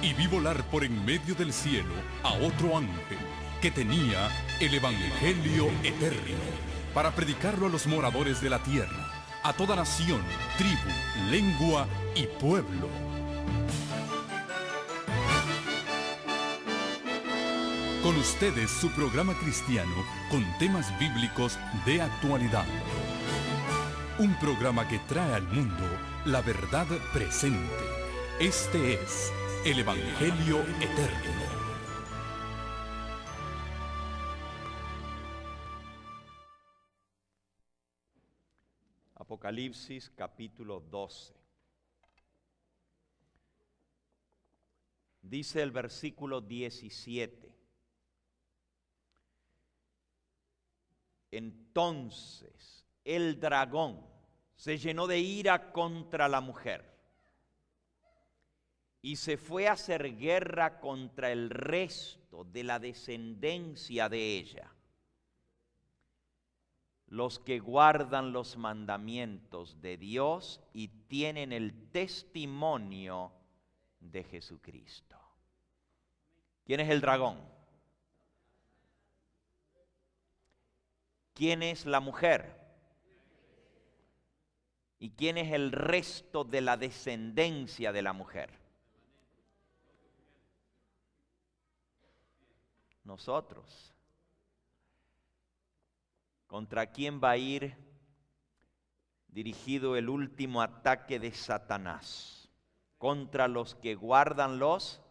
Y vi volar por en medio del cielo a otro ángel que tenía el Evangelio eterno para predicarlo a los moradores de la tierra, a toda nación, tribu, lengua y pueblo. Con ustedes su programa cristiano con temas bíblicos de actualidad. Un programa que trae al mundo la verdad presente. Este es el Evangelio eterno. Apocalipsis capítulo 12. Dice el versículo 17. Entonces el dragón se llenó de ira contra la mujer y se fue a hacer guerra contra el resto de la descendencia de ella, los que guardan los mandamientos de Dios y tienen el testimonio de Jesucristo. ¿Quién es el dragón? ¿Quién es la mujer? ¿Y quién es el resto de la descendencia de la mujer? Nosotros. ¿Contra quién va a ir dirigido el último ataque de Satanás? Contra los que guardan los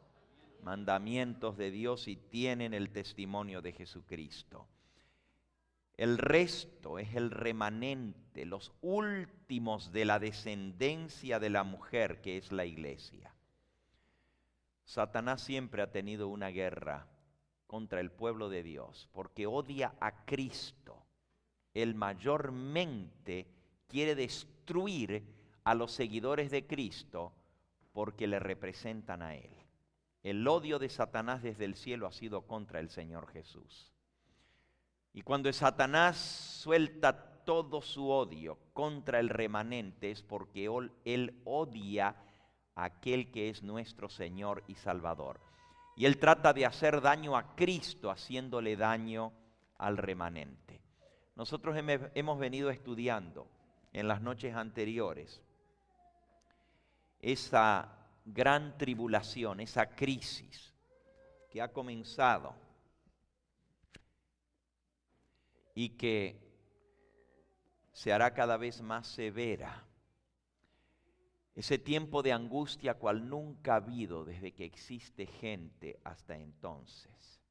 mandamientos de Dios y tienen el testimonio de Jesucristo. El resto es el remanente, los últimos de la descendencia de la mujer, que es la iglesia. Satanás siempre ha tenido una guerra contra el pueblo de Dios, porque odia a Cristo. Él mayormente quiere destruir a los seguidores de Cristo porque le representan a Él. El odio de Satanás desde el cielo ha sido contra el Señor Jesús. Y cuando Satanás suelta todo su odio contra el remanente es porque él odia a aquel que es nuestro Señor y Salvador. Y él trata de hacer daño a Cristo haciéndole daño al remanente. Nosotros hemos venido estudiando en las noches anteriores esa gran tribulación, esa crisis que ha comenzado y que se hará cada vez más severa. Ese tiempo de angustia cual nunca ha habido desde que existe gente hasta entonces.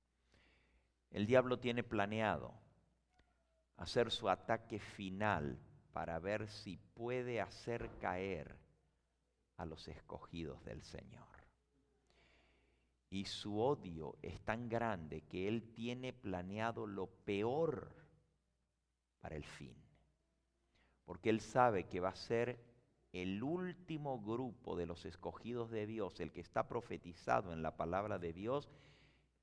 El diablo tiene planeado hacer su ataque final para ver si puede hacer caer a los escogidos del Señor. Y su odio es tan grande que él tiene planeado lo peor para el fin. Porque él sabe que va a ser el último grupo de los escogidos de Dios, el que está profetizado en la palabra de Dios,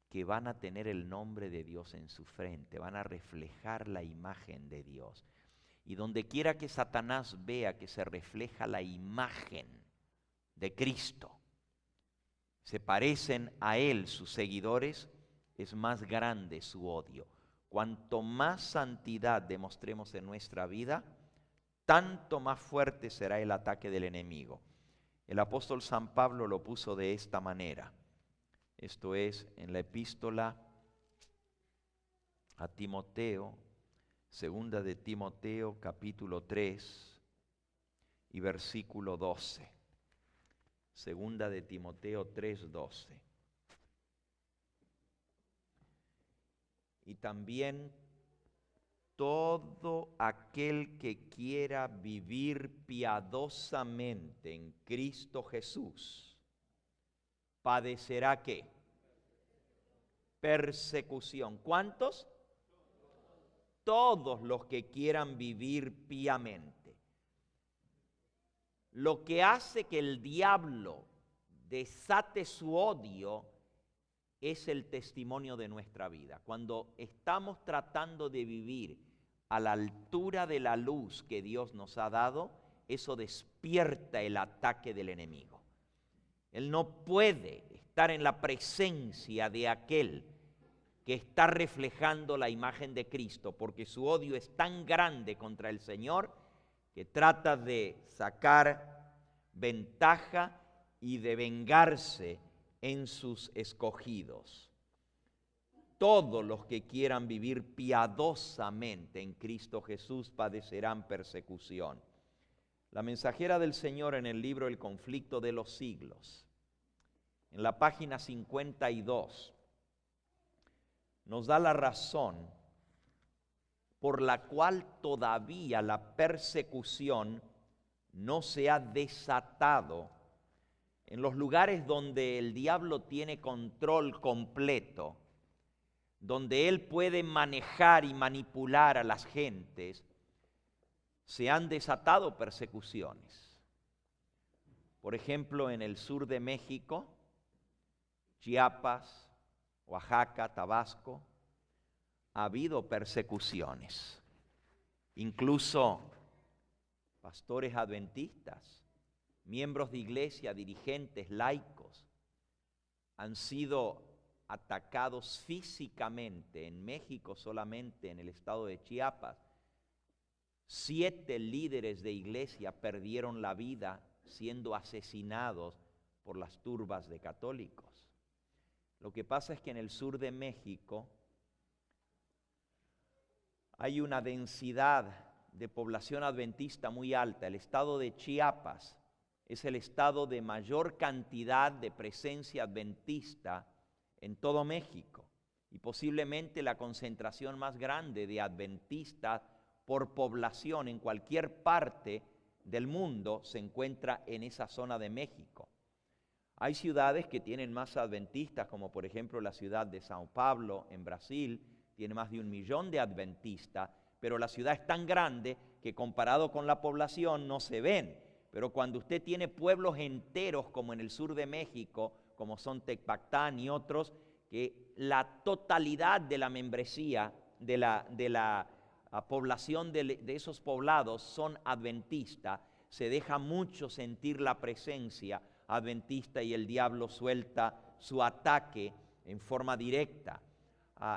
que van a tener el nombre de Dios en su frente, van a reflejar la imagen de Dios. Y donde quiera que Satanás vea que se refleja la imagen de Cristo, se parecen a Él sus seguidores, es más grande su odio. Cuanto más santidad demostremos en nuestra vida, tanto más fuerte será el ataque del enemigo. El apóstol San Pablo lo puso de esta manera. Esto es en la epístola a Timoteo, segunda de Timoteo, capítulo 3 y versículo 12. Segunda de Timoteo 3:12. Y también todo aquel que quiera vivir piadosamente en Cristo Jesús, padecerá ¿qué? Persecución. ¿Cuántos? Todos los que quieran vivir piamente. Lo que hace que el diablo desate su odio es el testimonio de nuestra vida. Cuando estamos tratando de vivir a la altura de la luz que Dios nos ha dado, eso despierta el ataque del enemigo. Él no puede estar en la presencia de aquel que está reflejando la imagen de Cristo, porque su odio es tan grande contra el Señor que trata de sacar ventaja y de vengarse en sus escogidos. Todos los que quieran vivir piadosamente en Cristo Jesús padecerán persecución. La mensajera del Señor en el libro El conflicto de los siglos, en la página 52, nos da la razón por la cual todavía la persecución no se ha desatado en los lugares donde el diablo tiene control completo, donde él puede manejar y manipular a las gentes. Se han desatado persecuciones. Por ejemplo, en el sur de México, Chiapas, Oaxaca, Tabasco, ha habido persecuciones. Incluso pastores adventistas, miembros de iglesia, dirigentes, laicos, han sido atacados físicamente. En México solamente, en el estado de Chiapas, 7 líderes de iglesia perdieron la vida siendo asesinados por las turbas de católicos. Lo que pasa es que en el sur de México hay una densidad de población adventista muy alta. El estado de Chiapas es el estado de mayor cantidad de presencia adventista en todo México y posiblemente la concentración más grande de adventistas por población en cualquier parte del mundo se encuentra en esa zona de México. Hay ciudades que tienen más adventistas, como por ejemplo la ciudad de São Paulo en Brasil, tiene más de 1 millón de adventistas, pero la ciudad es tan grande que comparado con la población no se ven. Pero cuando usted tiene pueblos enteros como en el sur de México, como son Tecpactán y otros, que la totalidad de la membresía de la población de esos poblados son adventistas, se deja mucho sentir la presencia adventista y el diablo suelta su ataque en forma directa.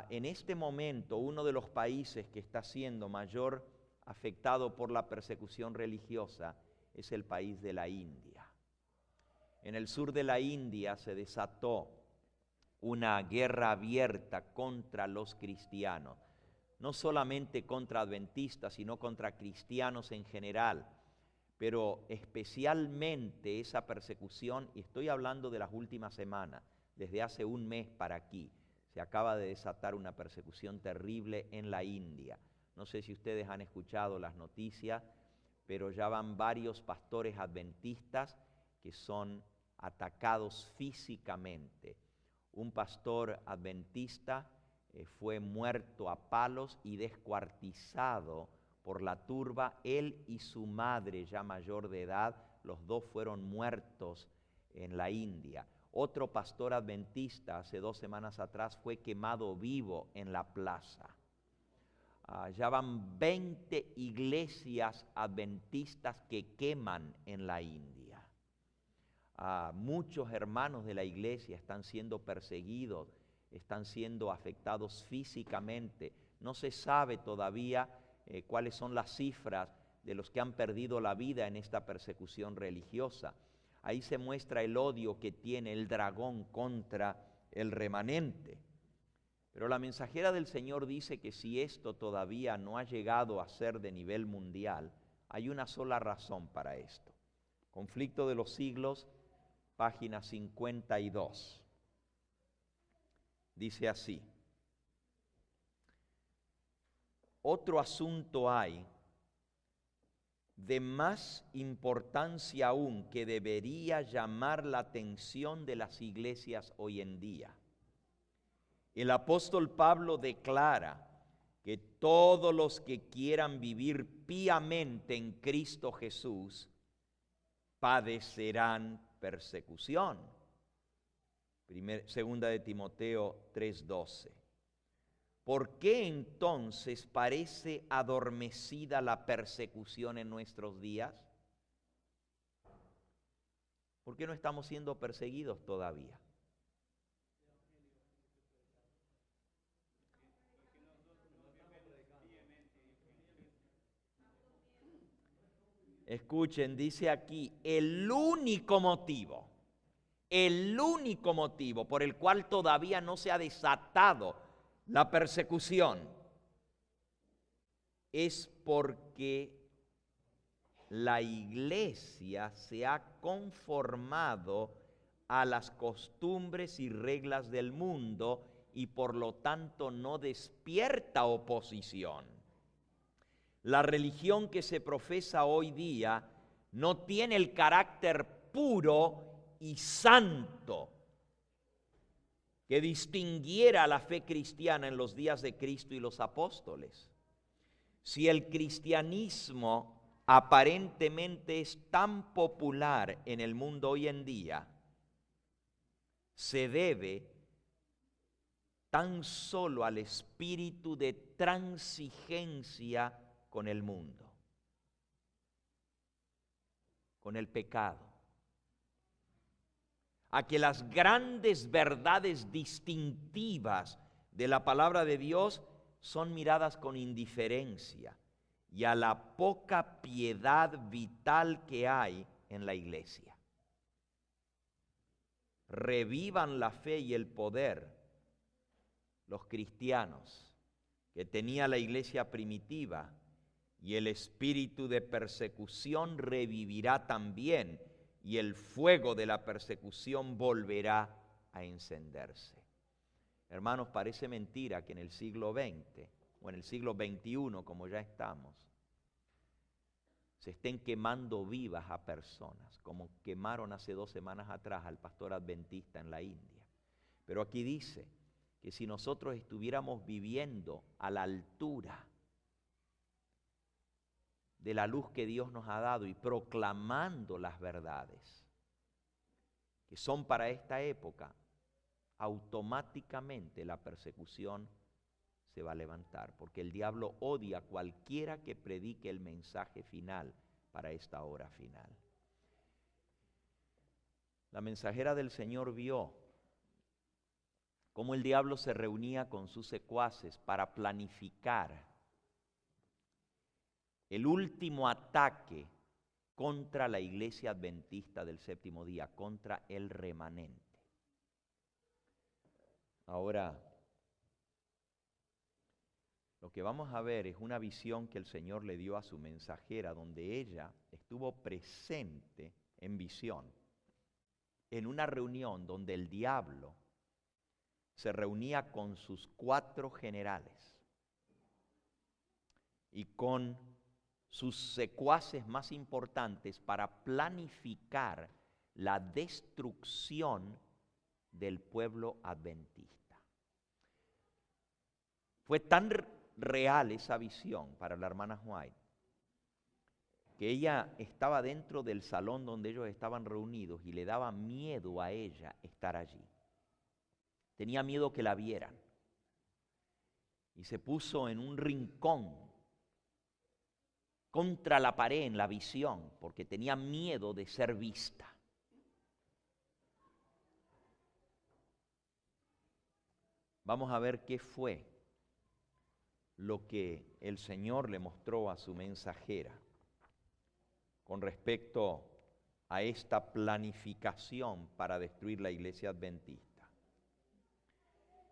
En este momento, uno de los países que está siendo mayor afectado por la persecución religiosa es el país de la India. En el sur de la India se desató una guerra abierta contra los cristianos, no solamente contra adventistas, sino contra cristianos en general. Pero especialmente esa persecución, y estoy hablando de las últimas semanas, desde hace 1 mes para aquí, se acaba de desatar una persecución terrible en la India. No sé si ustedes han escuchado las noticias, pero ya van varios pastores adventistas que son atacados físicamente. Un pastor adventista fue muerto a palos y descuartizado por la turba. Él y su madre, ya mayor de edad, los dos fueron muertos en la India. Otro pastor adventista hace 2 semanas atrás fue quemado vivo en la plaza. Ya van 20 iglesias adventistas que queman en la India. Muchos hermanos de la iglesia están siendo perseguidos, están siendo afectados físicamente. No se sabe todavía cuáles son las cifras de los que han perdido la vida en esta persecución religiosa. Ahí se muestra el odio que tiene el dragón contra el remanente. Pero la mensajera del Señor dice que si esto todavía no ha llegado a ser de nivel mundial, hay una sola razón para esto. Conflicto de los siglos, página 52. Dice así: otro asunto hay de más importancia aún que debería llamar la atención de las iglesias hoy en día. El apóstol Pablo declara que todos los que quieran vivir piamente en Cristo Jesús padecerán persecución. Segunda de Timoteo 3:12. ¿Por qué entonces parece adormecida la persecución en nuestros días? ¿Por qué no estamos siendo perseguidos todavía? Escuchen, dice aquí, el único motivo por el cual todavía no se ha desatado la persecución es porque la iglesia se ha conformado a las costumbres y reglas del mundo y por lo tanto no despierta oposición. La religión que se profesa hoy día no tiene el carácter puro y santo que distinguiera a la fe cristiana en los días de Cristo y los apóstoles. Si el cristianismo aparentemente es tan popular en el mundo hoy en día, se debe tan solo al espíritu de transigencia con el mundo, con el pecado, a que las grandes verdades distintivas de la palabra de Dios son miradas con indiferencia y a la poca piedad vital que hay en la iglesia. Revivan la fe y el poder los cristianos que tenía la iglesia primitiva, y el espíritu de persecución revivirá también, y el fuego de la persecución volverá a encenderse. Hermanos, parece mentira que en el siglo XX, o en el siglo XXI, como ya estamos, se estén quemando vivas a personas, como quemaron hace 2 semanas atrás al pastor adventista en la India. Pero aquí dice que si nosotros estuviéramos viviendo a la altura de la luz que Dios nos ha dado y proclamando las verdades que son para esta época, automáticamente la persecución se va a levantar, porque el diablo odia a cualquiera que predique el mensaje final para esta hora final. La mensajera del Señor vio cómo el diablo se reunía con sus secuaces para planificar el último ataque contra la iglesia adventista del séptimo día, contra el remanente. Ahora, lo que vamos a ver es una visión que el Señor le dio a su mensajera, donde ella estuvo presente en visión, en una reunión donde el diablo se reunía con sus 4 generales y con sus secuaces más importantes para planificar la destrucción del pueblo adventista. Fue tan real esa visión para la hermana White que ella estaba dentro del salón donde ellos estaban reunidos y le daba miedo a ella estar allí. Tenía miedo que la vieran y se puso en un rincón contra la pared en la visión porque tenía miedo de ser vista. Vamos a ver qué fue lo que el Señor le mostró a su mensajera con respecto a esta planificación para destruir la iglesia adventista.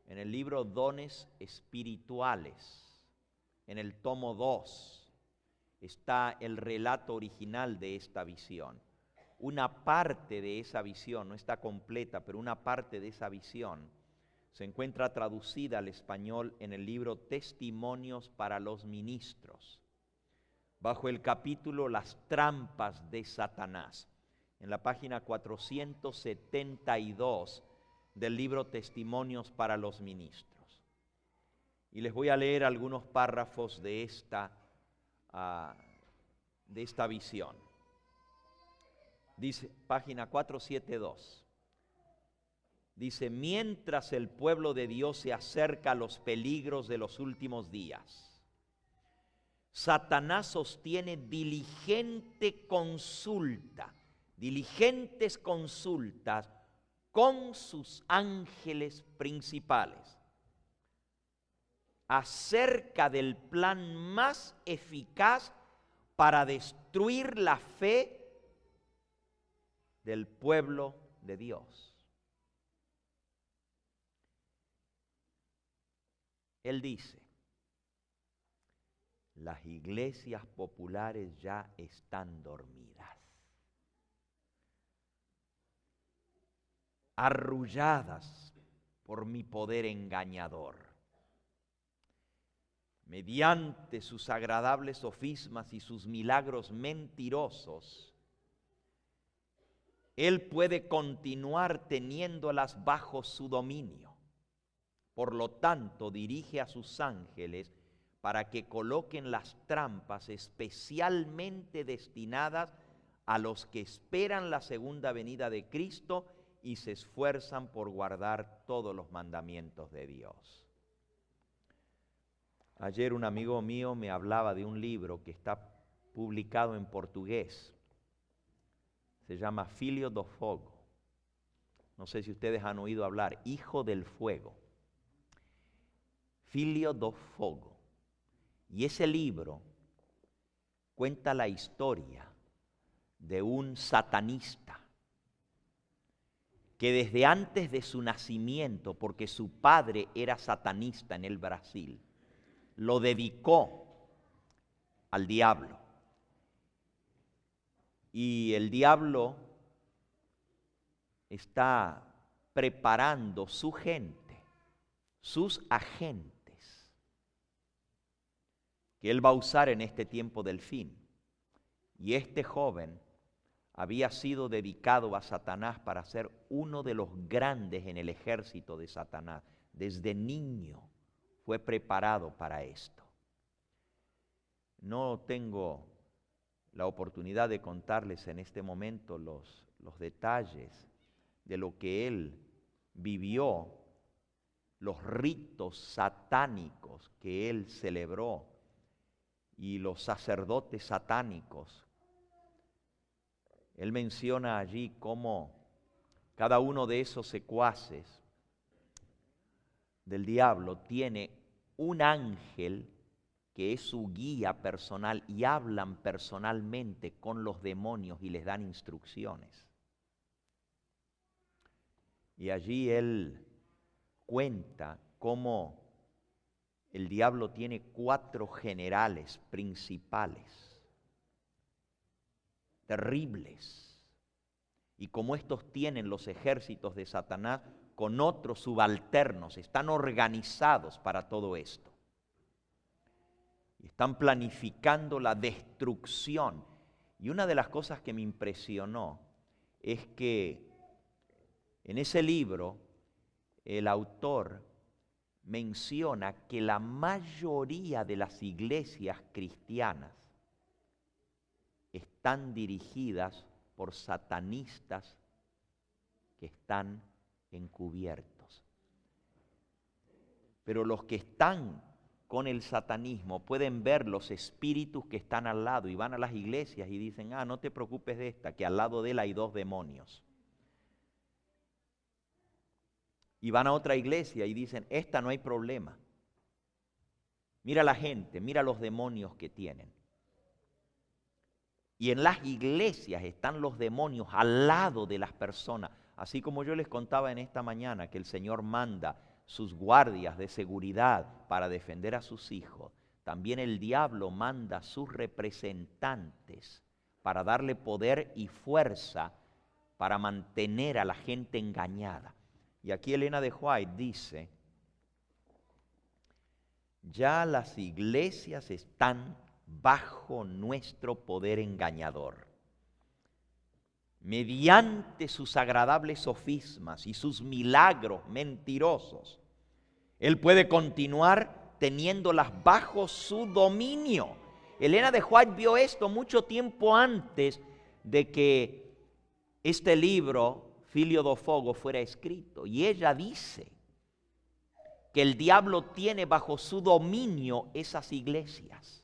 En el libro Dones Espirituales, en el tomo 2, está el relato original de esta visión. Una parte de esa visión, no está completa, pero una parte de esa visión se encuentra traducida al español en el libro Testimonios para los Ministros, bajo el capítulo Las trampas de Satanás, en la página 472 del libro Testimonios para los Ministros. Y les voy a leer algunos párrafos de esta visión. Dice, página 472. Dice, mientras el pueblo de Dios se acerca a los peligros de los últimos días, Satanás sostiene diligentes consultas con sus ángeles principales acerca del plan más eficaz para destruir la fe del pueblo de Dios. Él dice, las iglesias populares ya están dormidas, arrulladas por mi poder engañador. Mediante sus agradables sofismas y sus milagros mentirosos, Él puede continuar teniéndolas bajo su dominio. Por lo tanto, dirige a sus ángeles para que coloquen las trampas especialmente destinadas a los que esperan la segunda venida de Cristo y se esfuerzan por guardar todos los mandamientos de Dios. Ayer un amigo mío me hablaba de un libro que está publicado en portugués. Se llama Filho do Fogo. No sé si ustedes han oído hablar, Hijo del Fuego. Filho do Fogo. Y ese libro cuenta la historia de un satanista que desde antes de su nacimiento, porque su padre era satanista en el Brasil, lo dedicó al diablo. Y el diablo está preparando su gente, sus agentes, que él va a usar en este tiempo del fin. Y este joven había sido dedicado a Satanás para ser uno de los grandes en el ejército de Satanás. Desde niño fue preparado para esto. No tengo la oportunidad de contarles en este momento los detalles de lo que él vivió, los ritos satánicos que él celebró y los sacerdotes satánicos. Él menciona allí cómo cada uno de esos secuaces del diablo tiene un ángel que es su guía personal y hablan personalmente con los demonios y les dan instrucciones. Y allí él cuenta cómo el diablo tiene 4 generales principales, terribles, y como estos tienen los ejércitos de Satanás con otros subalternos, están organizados para todo esto. Están planificando la destrucción. Y una de las cosas que me impresionó es que en ese libro el autor menciona que la mayoría de las iglesias cristianas están dirigidas por satanistas que están encubiertos. Pero los que están con el satanismo pueden ver los espíritus que están al lado y van a las iglesias y dicen, no te preocupes de esta, que al lado de él hay 2 demonios. Y van a otra iglesia y dicen, esta no hay problema. Mira la gente, mira los demonios que tienen. Y en las iglesias están los demonios al lado de las personas. Así como yo les contaba en esta mañana que el Señor manda sus guardias de seguridad para defender a sus hijos, también el diablo manda sus representantes para darle poder y fuerza para mantener a la gente engañada. Y aquí Elena de White dice, ya las iglesias están bajo nuestro poder engañador. Mediante sus agradables sofismas y sus milagros mentirosos, Él puede continuar teniéndolas bajo su dominio. Elena de White vio esto mucho tiempo antes de que este libro, Filho do Fogo, fuera escrito. Y ella dice que el diablo tiene bajo su dominio esas iglesias,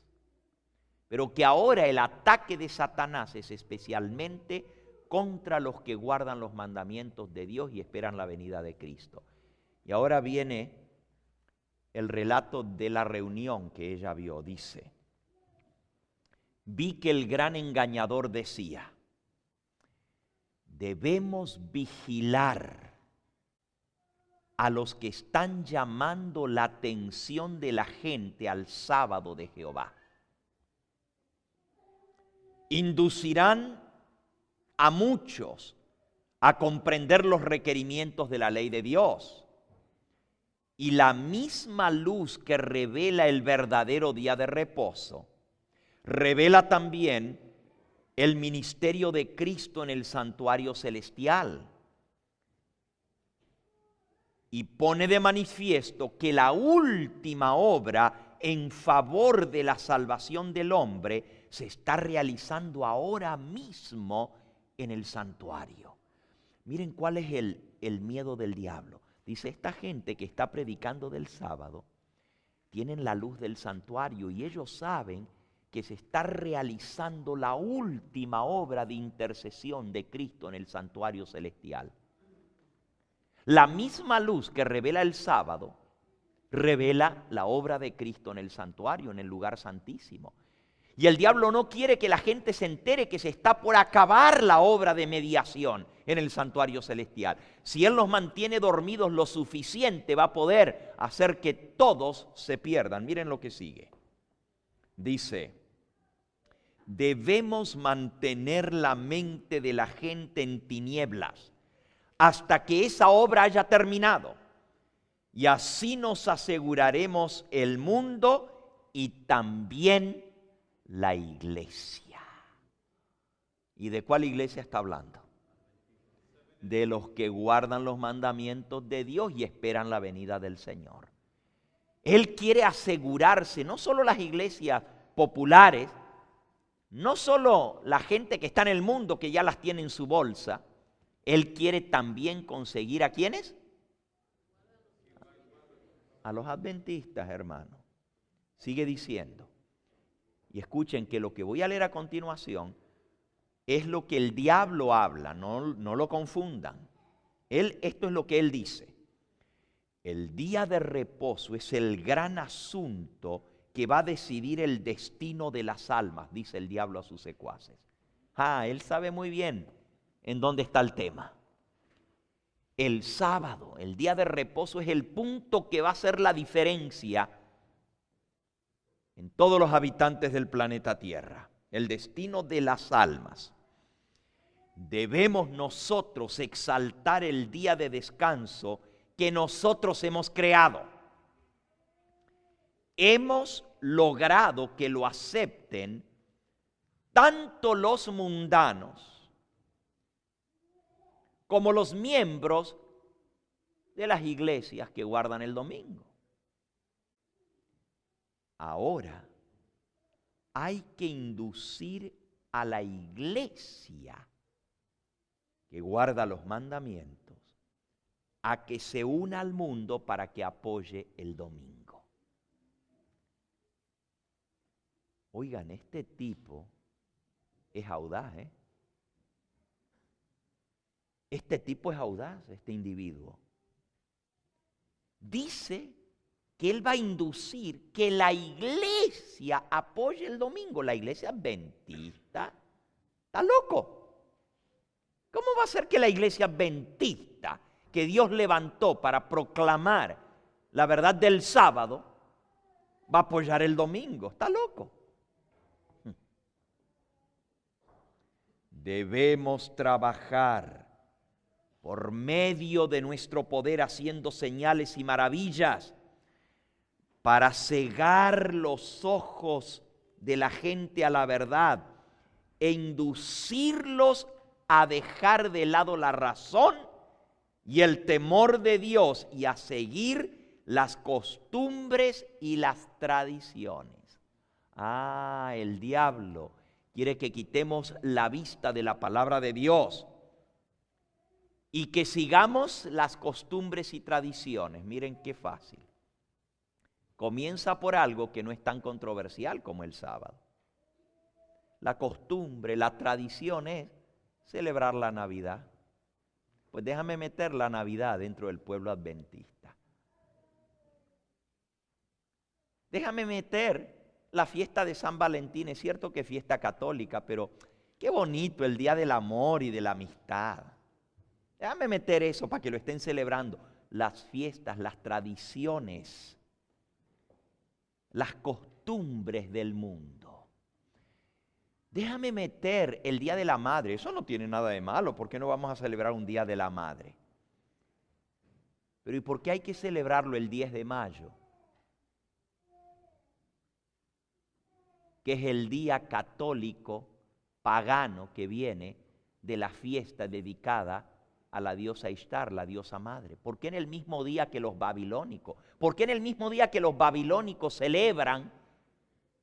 pero que ahora el ataque de Satanás es especialmente contra los que guardan los mandamientos de Dios y esperan la venida de Cristo. Y ahora viene el relato de la reunión que ella vio. Dice, vi que el gran engañador decía: debemos vigilar a los que están llamando la atención de la gente al sábado de Jehová. Inducirán a muchos a comprender los requerimientos de la ley de Dios. Y la misma luz que revela el verdadero día de reposo, revela también el ministerio de Cristo en el santuario celestial. Y pone de manifiesto que la última obra en favor de la salvación del hombre se está realizando ahora mismo en el santuario. Miren cuál es el miedo del diablo. Dice, esta gente que está predicando del sábado, tienen la luz del santuario y ellos saben que se está realizando la última obra de intercesión de Cristo en el santuario celestial. La misma luz que revela el sábado, revela la obra de Cristo en el santuario, en el lugar santísimo. Y el diablo no quiere que la gente se entere que se está por acabar la obra de mediación en el santuario celestial. Si él los mantiene dormidos lo suficiente, va a poder hacer que todos se pierdan. Miren lo que sigue. Dice, debemos mantener la mente de la gente en tinieblas hasta que esa obra haya terminado. Y así nos aseguraremos el mundo y también la iglesia. ¿Y de cuál iglesia está hablando? De los que guardan los mandamientos de Dios y esperan la venida del Señor. Él quiere asegurarse, no solo las iglesias populares, no solo la gente que está en el mundo que ya las tiene en su bolsa, Él quiere también conseguir ¿a quiénes? A los adventistas, hermano. Sigue diciendo. Y escuchen que lo que voy a leer a continuación es lo que el diablo habla, no lo confundan. Esto es lo que él dice. El día de reposo es el gran asunto que va a decidir el destino de las almas, dice el diablo a sus secuaces. Él sabe muy bien en dónde está el tema. El sábado, el día de reposo, es el punto que va a hacer la diferencia en todos los habitantes del planeta Tierra, el destino de las almas. Debemos nosotros exaltar el día de descanso que nosotros hemos creado. Hemos logrado que lo acepten tanto los mundanos como los miembros de las iglesias que guardan el domingo. Ahora hay que inducir a la iglesia que guarda los mandamientos a que se una al mundo para que apoye el domingo. Oigan, este tipo es audaz, ¿eh? Este tipo es audaz, este individuo. Dice que él va a inducir que la iglesia apoye el domingo. La iglesia adventista está loco. ¿Cómo va a ser que la iglesia adventista que Dios levantó para proclamar la verdad del sábado va a apoyar el domingo? Está loco. Debemos trabajar por medio de nuestro poder haciendo señales y maravillas para cegar los ojos de la gente a la verdad e inducirlos a dejar de lado la razón y el temor de Dios y a seguir las costumbres y las tradiciones. El diablo quiere que quitemos la vista de la palabra de Dios y que sigamos las costumbres y tradiciones. Miren qué fácil. Comienza por algo que no es tan controversial como el sábado. La costumbre, la tradición es celebrar la Navidad. Pues déjame meter la Navidad dentro del pueblo adventista. Déjame meter la fiesta de San Valentín, es cierto que es fiesta católica, pero qué bonito el día del amor y de la amistad. Déjame meter eso para que lo estén celebrando. Las fiestas, las tradiciones, las costumbres del mundo. Déjame meter el Día de la Madre. Eso no tiene nada de malo. ¿Por qué no vamos a celebrar un Día de la Madre? Pero ¿y por qué hay que celebrarlo el 10 de mayo? Que es el día católico pagano que viene de la fiesta dedicada a la diosa Ishtar, la diosa madre. ¿Por qué en el mismo día que los babilónicos? ¿Por qué en el mismo día que los babilónicos celebran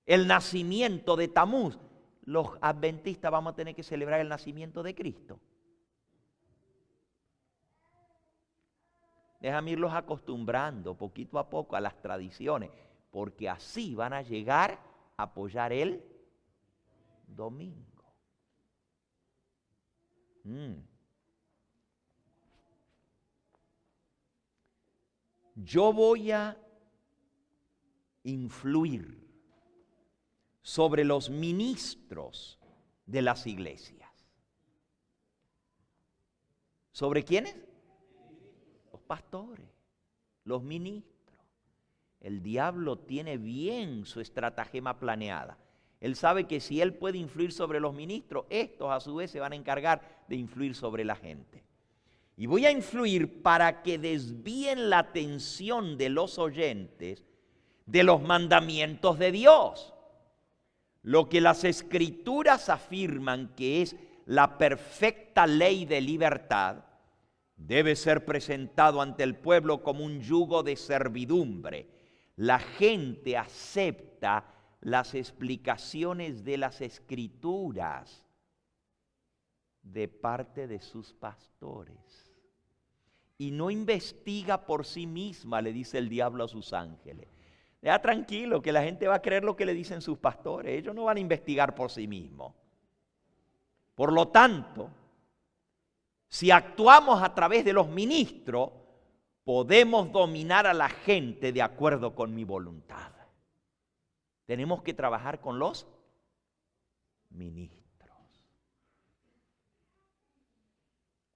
el nacimiento de Tamuz, los adventistas vamos a tener que celebrar el nacimiento de Cristo? Déjame irlos acostumbrando poquito a poco a las tradiciones, porque así van a llegar a apoyar el domingo. Yo voy a influir sobre los ministros de las iglesias. ¿Sobre quiénes? Los pastores, los ministros. El diablo tiene bien su estratagema planeada. Él sabe que si él puede influir sobre los ministros, estos a su vez se van a encargar de influir sobre la gente. Y voy a influir para que desvíen la atención de los oyentes de los mandamientos de Dios. Lo que las Escrituras afirman que es la perfecta ley de libertad, debe ser presentado ante el pueblo como un yugo de servidumbre. La gente acepta las explicaciones de las Escrituras de parte de sus pastores. Y no investiga por sí misma, le dice el diablo a sus ángeles. Deja tranquilo, que la gente va a creer lo que le dicen sus pastores. Ellos no van a investigar por sí mismos. Por lo tanto, si actuamos a través de los ministros, podemos dominar a la gente de acuerdo con mi voluntad. Tenemos que trabajar con los ministros.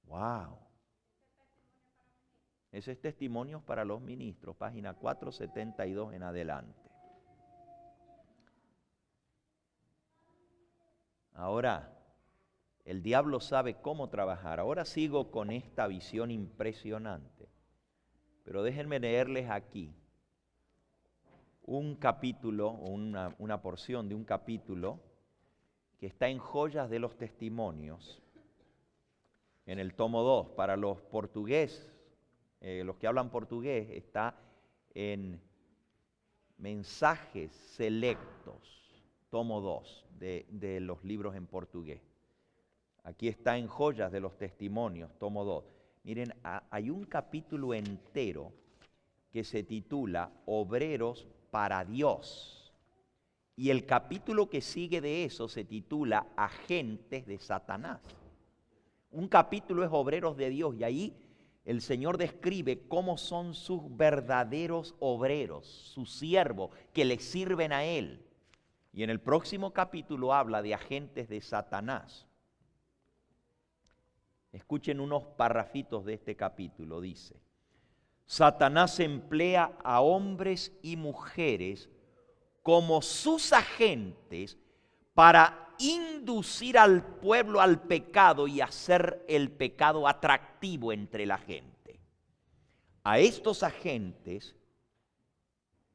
¡Wow! Ese es Testimonios para los Ministros, página 472 en adelante. Ahora, el diablo sabe cómo trabajar. Ahora sigo con esta visión impresionante. Pero déjenme leerles aquí un capítulo, o una porción de un capítulo que está en Joyas de los Testimonios, en el tomo 2. Para los portugueses, los que hablan portugués, está en Mensajes Selectos, tomo 2 de los libros en portugués. Aquí está en Joyas de los Testimonios, tomo 2. Miren, hay un capítulo entero que se titula Obreros para Dios. Y el capítulo que sigue de eso se titula Agentes de Satanás. Un capítulo es Obreros de Dios, y ahí el Señor describe cómo son sus verdaderos obreros, sus siervos que le sirven a Él. Y en el próximo capítulo habla de agentes de Satanás. Escuchen unos parrafitos de este capítulo. Dice: Satanás emplea a hombres y mujeres como sus agentes para inducir al pueblo al pecado y hacer el pecado atractivo entre la gente. A estos agentes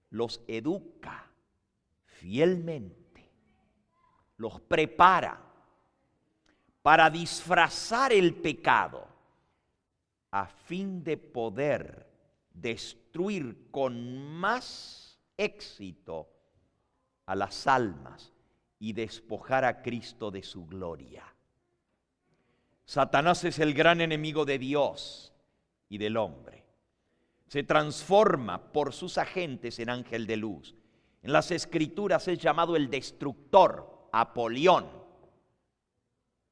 los educa fielmente, los prepara para disfrazar el pecado a fin de poder destruir con más éxito a las almas y despojar a Cristo de su gloria. Satanás es el gran enemigo de Dios y del hombre. Se transforma por sus agentes en ángel de luz. En las Escrituras es llamado el destructor, Apolión,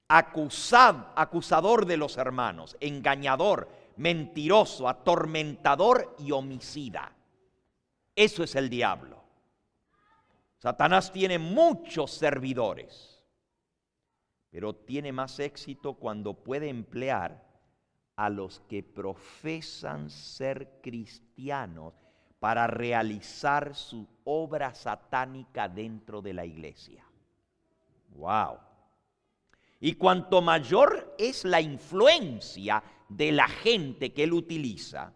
acusador de los hermanos, engañador, mentiroso, atormentador y homicida. Eso es el diablo. Satanás tiene muchos servidores, pero tiene más éxito cuando puede emplear a los que profesan ser cristianos para realizar su obra satánica dentro de la iglesia. ¡Wow! Y cuanto mayor es la influencia de la gente que él utiliza,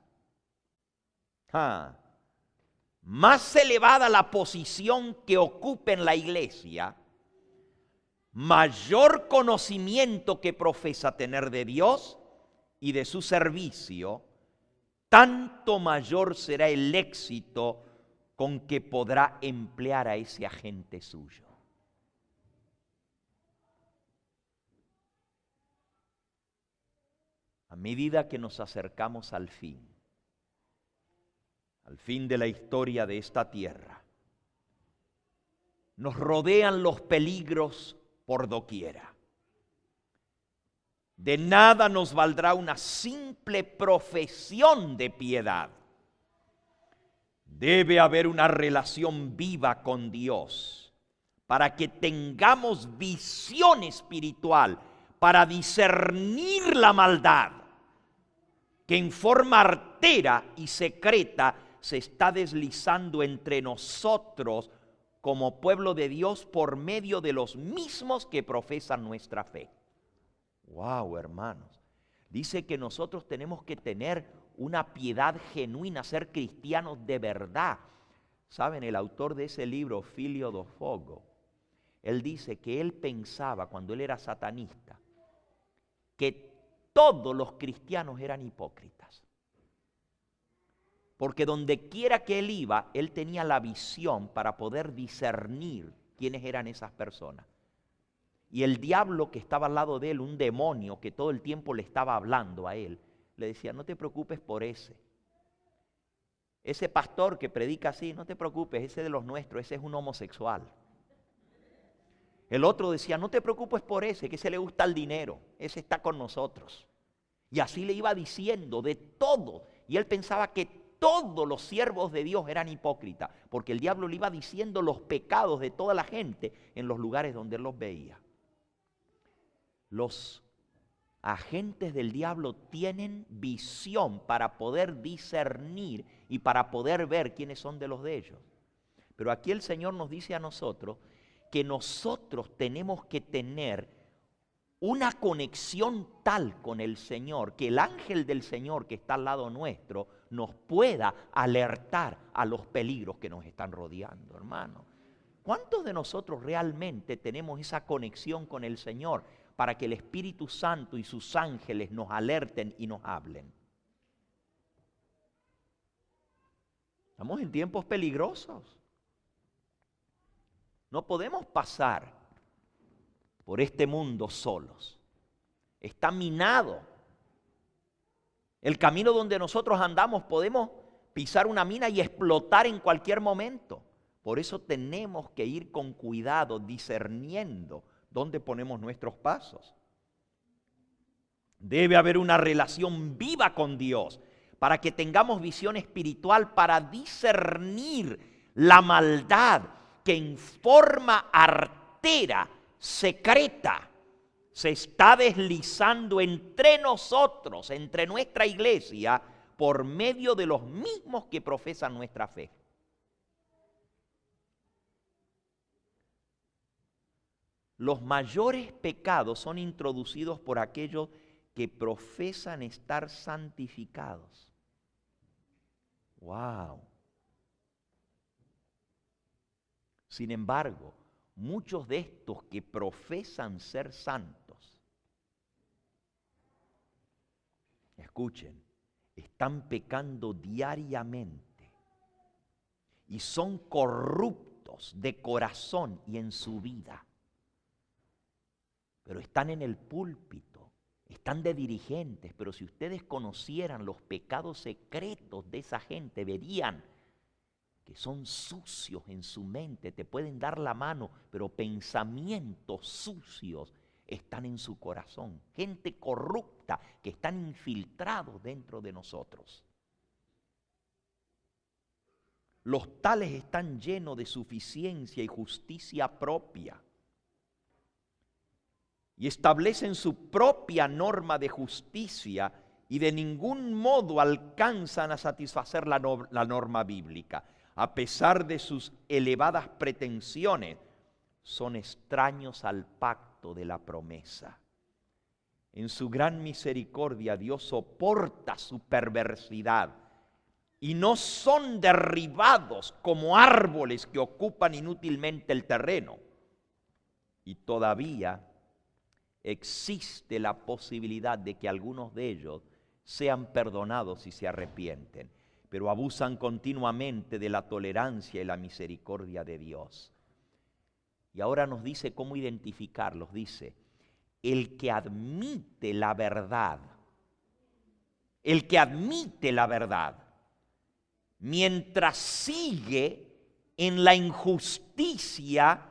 más elevada la posición que ocupa en la iglesia, mayor conocimiento que profesa tener de Dios y de su servicio, tanto mayor será el éxito con que podrá emplear a ese agente suyo. A medida que nos acercamos al fin de la historia de esta tierra, nos rodean los peligros por doquiera. De nada nos valdrá una simple profesión de piedad. Debe haber una relación viva con Dios para que tengamos visión espiritual, para discernir la maldad que en forma artera y secreta se está deslizando entre nosotros como pueblo de Dios por medio de los mismos que profesan nuestra fe. Wow, hermanos. Dice que nosotros tenemos que tener una piedad genuina, ser cristianos de verdad. Saben, el autor de ese libro, Filio do Fogo, él dice que él pensaba cuando él era satanista que todos los cristianos eran hipócritas. Porque donde quiera que él iba, él tenía la visión para poder discernir quiénes eran esas personas. Y el diablo que estaba al lado de él, un demonio que todo el tiempo le estaba hablando a él, le decía, no te preocupes por ese. Ese pastor que predica así, no te preocupes, ese de los nuestros, ese es un homosexual. El otro decía, no te preocupes por ese, que ese le gusta el dinero, ese está con nosotros. Y así le iba diciendo de todo. Y él pensaba que todos los siervos de Dios eran hipócritas, porque el diablo le iba diciendo los pecados de toda la gente en los lugares donde él los veía. Los agentes del diablo tienen visión para poder discernir y para poder ver quiénes son de los de ellos. Pero aquí el Señor nos dice a nosotros que nosotros tenemos que tener una conexión tal con el Señor, que el ángel del Señor que está al lado nuestro nos pueda alertar a los peligros que nos están rodeando, hermano. ¿Cuántos de nosotros realmente tenemos esa conexión con el Señor para que el Espíritu Santo y sus ángeles nos alerten y nos hablen? Estamos en tiempos peligrosos. No podemos pasar por este mundo solos. Está minado. El camino donde nosotros andamos podemos pisar una mina y explotar en cualquier momento. Por eso tenemos que ir con cuidado, discerniendo dónde ponemos nuestros pasos. Debe haber una relación viva con Dios para que tengamos visión espiritual para discernir la maldad que en forma artera, secreta, se está deslizando entre nosotros, entre nuestra iglesia, por medio de los mismos que profesan nuestra fe. Los mayores pecados son introducidos por aquellos que profesan estar santificados. ¡Wow! Sin embargo, muchos de estos que profesan ser santos, escuchen, están pecando diariamente y son corruptos de corazón y en su vida. Pero están en el púlpito, están de dirigentes, pero si ustedes conocieran los pecados secretos de esa gente, verían que son sucios en su mente, te pueden dar la mano, pero pensamientos sucios están en su corazón. Gente corrupta que están infiltrados dentro de nosotros. Los tales están llenos de suficiencia y justicia propia y establecen su propia norma de justicia y de ningún modo alcanzan a satisfacer la norma bíblica. A pesar de sus elevadas pretensiones, son extraños al pacto de la promesa. En su gran misericordia, Dios soporta su perversidad y no son derribados como árboles que ocupan inútilmente el terreno. Y todavía existe la posibilidad de que algunos de ellos sean perdonados si se arrepienten, pero abusan continuamente de la tolerancia y la misericordia de Dios. Y ahora nos dice cómo identificarlos. Dice, el que admite la verdad, mientras sigue en la injusticia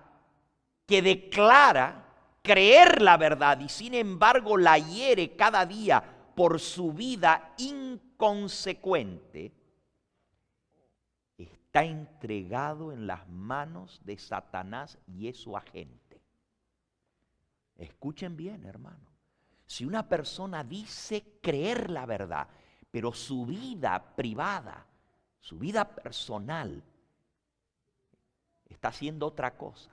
que declara creer la verdad y sin embargo la hiere cada día por su vida inconsecuente, está entregado en las manos de Satanás y es su agente. Escuchen bien, hermano. Si una persona dice creer la verdad, pero su vida privada, su vida personal, está haciendo otra cosa,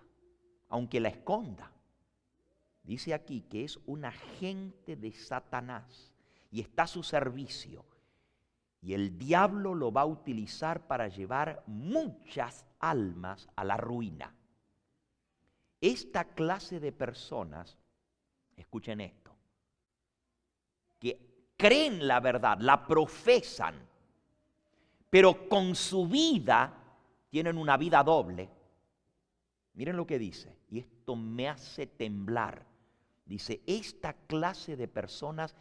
aunque la esconda, dice aquí que es un agente de Satanás y está a su servicio. Y el diablo lo va a utilizar para llevar muchas almas a la ruina. Esta clase de personas, escuchen esto, que creen la verdad, la profesan, pero con su vida tienen una vida doble. Miren lo que dice, y esto me hace temblar. Dice, esta clase de personas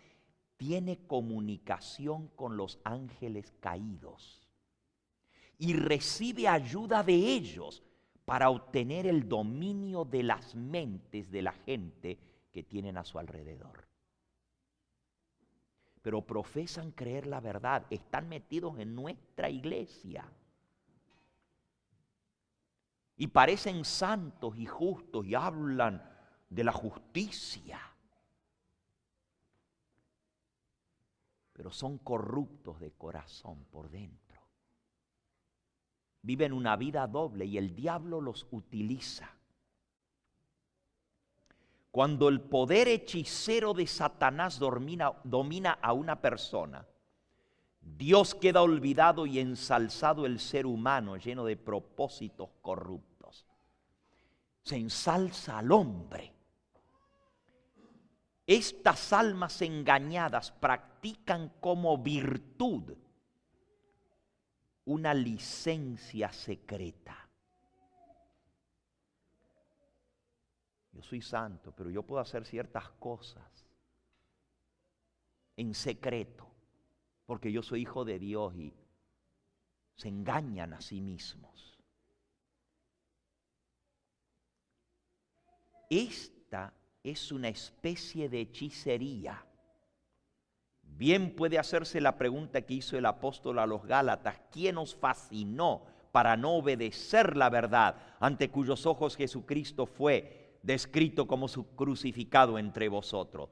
tiene comunicación con los ángeles caídos y recibe ayuda de ellos para obtener el dominio de las mentes de la gente que tienen a su alrededor. Pero profesan creer la verdad, están metidos en nuestra iglesia y parecen santos y justos y hablan de la justicia, pero son corruptos de corazón por dentro. Viven una vida doble y el diablo los utiliza. Cuando el poder hechicero de Satanás domina a una persona, Dios queda olvidado y ensalzado el ser humano lleno de propósitos corruptos. Se ensalza al hombre. Estas almas engañadas practican como virtud una licencia secreta. Yo soy santo, pero yo puedo hacer ciertas cosas en secreto, porque yo soy hijo de Dios, y se engañan a sí mismos. Esta es una especie de hechicería. Bien puede hacerse la pregunta que hizo el apóstol a los Gálatas: ¿quién os fascinó para no obedecer la verdad, ante cuyos ojos Jesucristo fue descrito como su crucificado entre vosotros?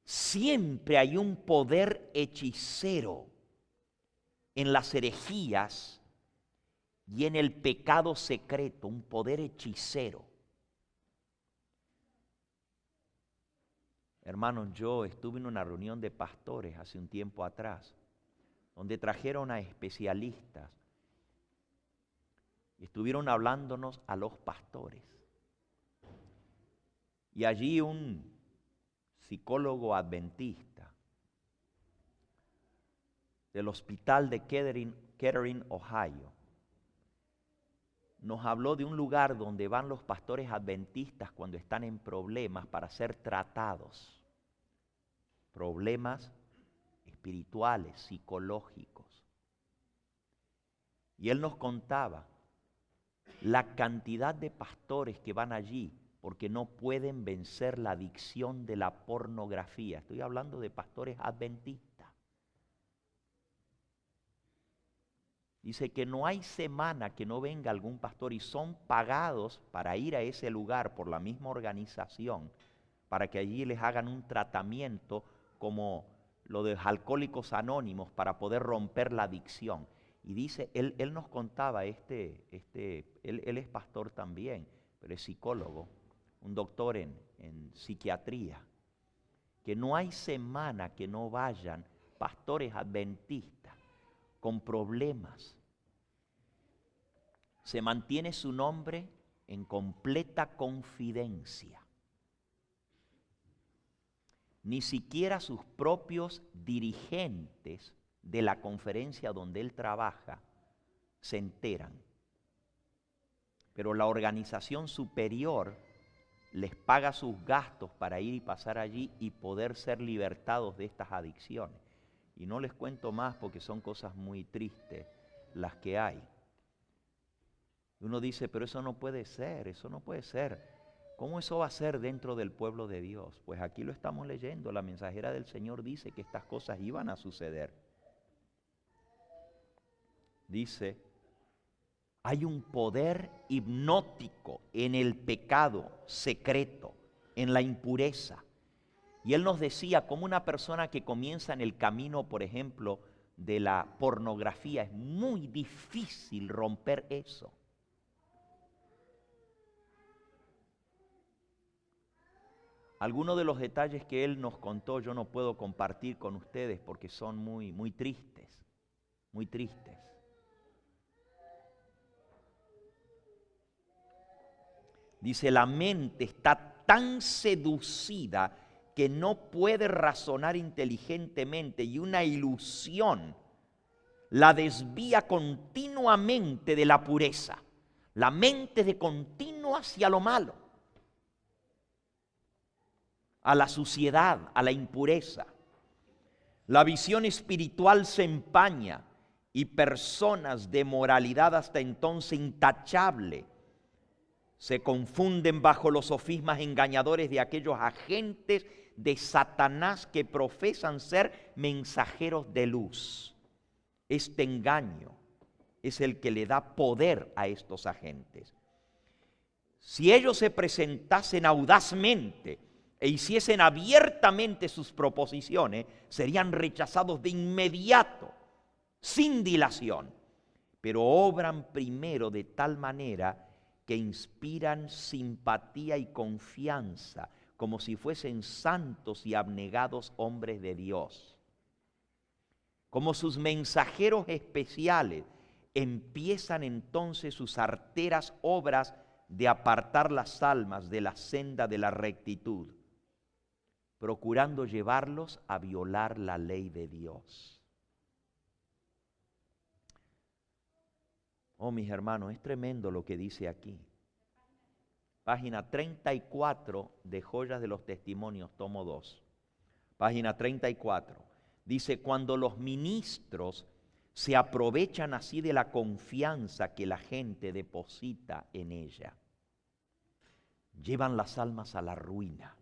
Siempre hay un poder hechicero en las herejías y en el pecado secreto, un poder hechicero. Hermanos, yo estuve en una reunión de pastores hace un tiempo atrás, donde trajeron a especialistas y estuvieron hablándonos a los pastores. Y allí un psicólogo adventista del hospital de Kettering, Ohio, nos habló de un lugar donde van los pastores adventistas cuando están en problemas para ser tratados. Problemas espirituales, psicológicos. Y él nos contaba la cantidad de pastores que van allí porque no pueden vencer la adicción de la pornografía. Estoy hablando de pastores adventistas. Dice que no hay semana que no venga algún pastor y son pagados para ir a ese lugar por la misma organización, para que allí les hagan un tratamiento como lo de Alcohólicos Anónimos para poder romper la adicción. Y dice, él nos contaba, él es pastor también, pero es psicólogo, un doctor en psiquiatría, que no hay semana que no vayan pastores adventistas con problemas. Se mantiene su nombre en completa confidencia. Ni siquiera sus propios dirigentes de la conferencia donde él trabaja se enteran. Pero la organización superior les paga sus gastos para ir y pasar allí y poder ser libertados de estas adicciones. Y no les cuento más porque son cosas muy tristes las que hay. Uno dice, pero eso no puede ser, eso no puede ser. ¿Cómo eso va a ser dentro del pueblo de Dios? Pues aquí lo estamos leyendo, la mensajera del Señor dice que estas cosas iban a suceder. Dice, hay un poder hipnótico en el pecado secreto, en la impureza. Y él nos decía, como una persona que comienza en el camino, por ejemplo, de la pornografía, es muy difícil romper eso. Algunos de los detalles que él nos contó yo no puedo compartir con ustedes porque son muy tristes, muy tristes. Dice, la mente está tan seducida que no puede razonar inteligentemente y una ilusión la desvía continuamente de la pureza. La mente de continuo hacia lo malo, a la suciedad, a la impureza. La visión espiritual se empaña y personas de moralidad hasta entonces intachable se confunden bajo los sofismas engañadores de aquellos agentes de Satanás que profesan ser mensajeros de luz. Este engaño es el que le da poder a estos agentes. Si ellos se presentasen audazmente e hiciesen abiertamente sus proposiciones, serían rechazados de inmediato, sin dilación. Pero obran primero de tal manera que inspiran simpatía y confianza, como si fuesen santos y abnegados hombres de Dios. Como sus mensajeros especiales, empiezan entonces sus arteras obras de apartar las almas de la senda de la rectitud, procurando llevarlos a violar la ley de Dios. Oh, mis hermanos, es tremendo lo que dice aquí. Página 34 de Joyas de los Testimonios, tomo 2. Página 34. Dice, cuando los ministros se aprovechan así de la confianza que la gente deposita en ella, llevan las almas a la ruina.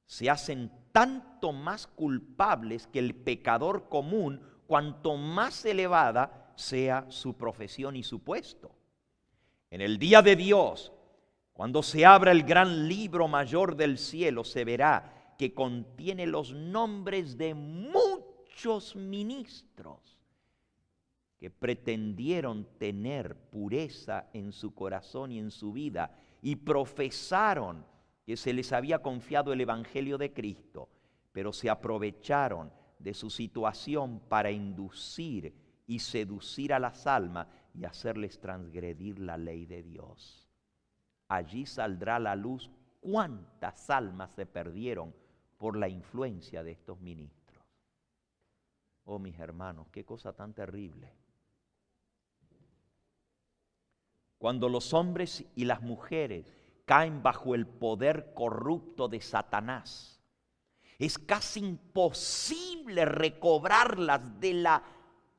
Se hacen tanto más culpables que el pecador común, cuanto más elevada sea su profesión y su puesto. En el día de Dios, cuando se abra el gran libro mayor del cielo, se verá que contiene los nombres de muchos ministros que pretendieron tener pureza en su corazón y en su vida y profesaron que se les había confiado el Evangelio de Cristo, pero se aprovecharon de su situación para inducir y seducir a las almas y hacerles transgredir la ley de Dios. Allí saldrá a la luz cuántas almas se perdieron por la influencia de estos ministros. Oh, mis hermanos, qué cosa tan terrible. Cuando los hombres y las mujeres caen bajo el poder corrupto de Satanás, es casi imposible recobrarlas de la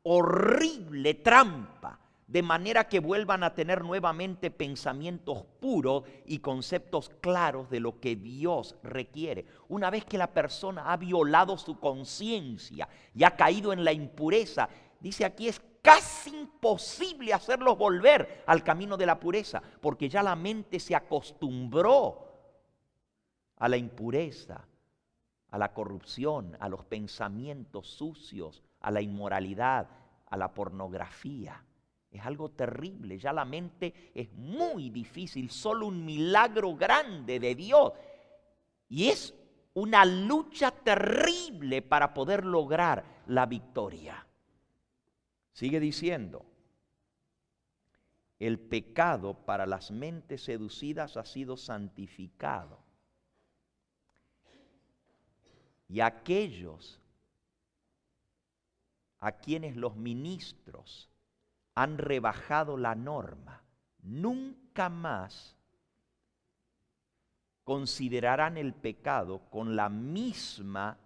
horrible trampa, de manera que vuelvan a tener nuevamente pensamientos puros y conceptos claros de lo que Dios requiere. Una vez que la persona ha violado su conciencia y ha caído en la impureza, dice aquí, es casi imposible hacerlos volver al camino de la pureza, porque ya la mente se acostumbró a la impureza, a la corrupción, a los pensamientos sucios, a la inmoralidad, a la pornografía. Es algo terrible, ya la mente es muy difícil, solo un milagro grande de Dios. Y es una lucha terrible para poder lograr la victoria. Sigue diciendo, el pecado para las mentes seducidas ha sido santificado. Y aquellos a quienes los ministros han rebajado la norma, nunca más considerarán el pecado con la misma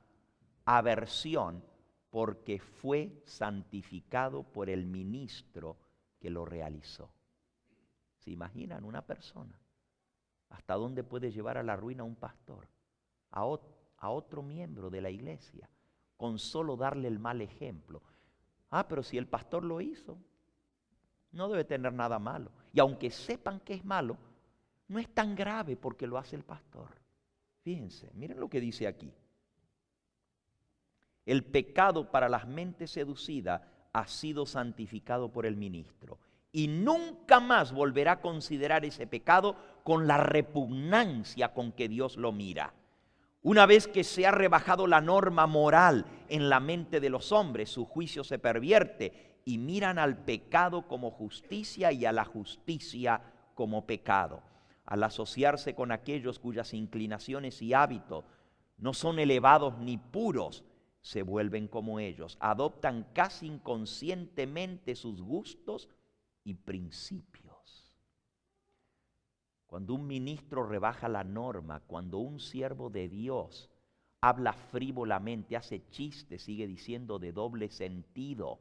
aversión porque fue santificado por el ministro que lo realizó. ¿Se imaginan una persona? ¿Hasta dónde puede llevar a la ruina un pastor? A otro miembro de la iglesia, con solo darle el mal ejemplo. Pero si el pastor lo hizo, no debe tener nada malo. Y aunque sepan que es malo, no es tan grave porque lo hace el pastor. Fíjense, miren lo que dice aquí. El pecado para las mentes seducidas ha sido santificado por el ministro. Y nunca más volverá a considerar ese pecado con la repugnancia con que Dios lo mira. Una vez que se ha rebajado la norma moral en la mente de los hombres, su juicio se pervierte y miran al pecado como justicia y a la justicia como pecado. Al asociarse con aquellos cuyas inclinaciones y hábitos no son elevados ni puros, se vuelven como ellos, adoptan casi inconscientemente sus gustos y principios. Cuando un ministro rebaja la norma, cuando un siervo de Dios habla frívolamente, hace chistes, sigue diciendo de doble sentido.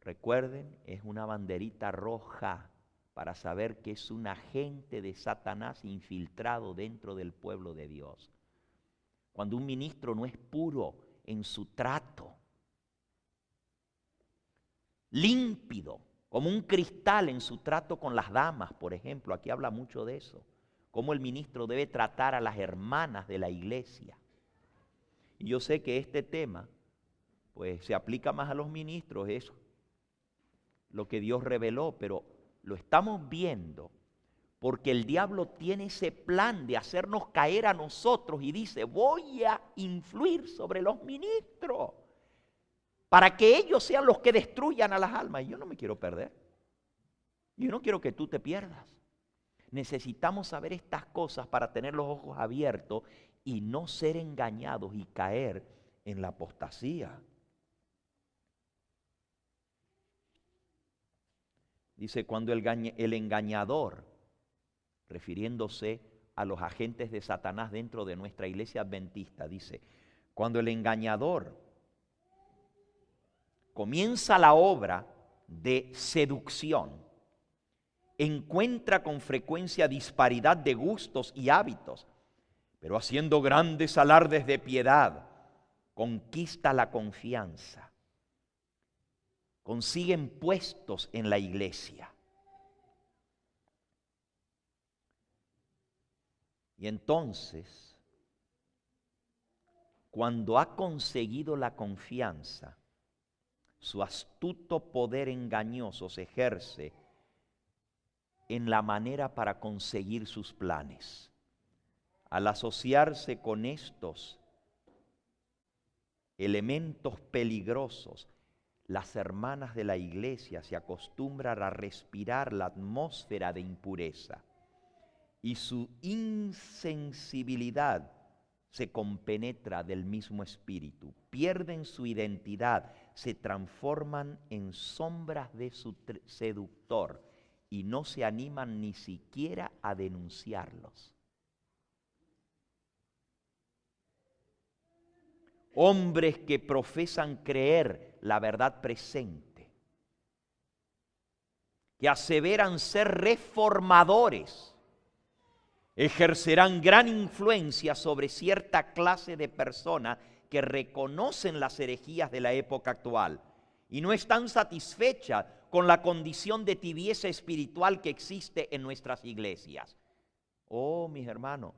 Recuerden, es una banderita roja para saber que es un agente de Satanás infiltrado dentro del pueblo de Dios. Cuando un ministro no es puro en su trato, límpido, como un cristal en su trato con las damas, por ejemplo, aquí habla mucho de eso, cómo el ministro debe tratar a las hermanas de la iglesia. Y yo sé que este tema, pues se aplica más a los ministros, eso, lo que Dios reveló, pero lo estamos viendo porque el diablo tiene ese plan de hacernos caer a nosotros y dice, voy a influir sobre los ministros para que ellos sean los que destruyan a las almas. Y yo no me quiero perder. Yo no quiero que tú te pierdas. Necesitamos saber estas cosas para tener los ojos abiertos y no ser engañados y caer en la apostasía. Dice, cuando el engañador, refiriéndose a los agentes de Satanás dentro de nuestra iglesia adventista, dice, cuando el engañador comienza la obra de seducción, encuentra con frecuencia disparidad de gustos y hábitos, pero haciendo grandes alardes de piedad, conquista la confianza. Consiguen puestos en la iglesia. Y entonces, cuando ha conseguido la confianza, su astuto poder engañoso se ejerce en la manera para conseguir sus planes. Al asociarse con estos elementos peligrosos, las hermanas de la iglesia se acostumbran a respirar la atmósfera de impureza y su insensibilidad se compenetra del mismo espíritu. Pierden su identidad, se transforman en sombras de su seductor y no se animan ni siquiera a denunciarlos. Hombres que profesan creer la verdad presente, que aseveran ser reformadores, ejercerán gran influencia sobre cierta clase de personas que reconocen las herejías de la época actual y no están satisfechas con la condición de tibieza espiritual que existe en nuestras iglesias. Oh, mis hermanos,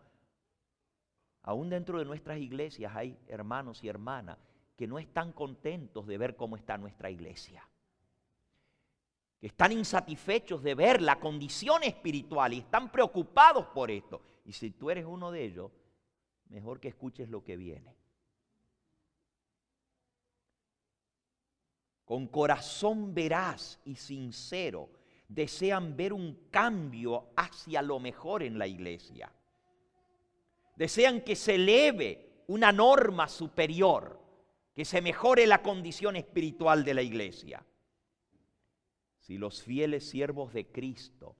aún dentro de nuestras iglesias hay hermanos y hermanas que no están contentos de ver cómo está nuestra iglesia, que están insatisfechos de ver la condición espiritual y están preocupados por esto. Y si tú eres uno de ellos, mejor que escuches lo que viene. Con corazón veraz y sincero, desean ver un cambio hacia lo mejor en la iglesia. Desean que se eleve una norma superior, que se mejore la condición espiritual de la iglesia. Si los fieles siervos de Cristo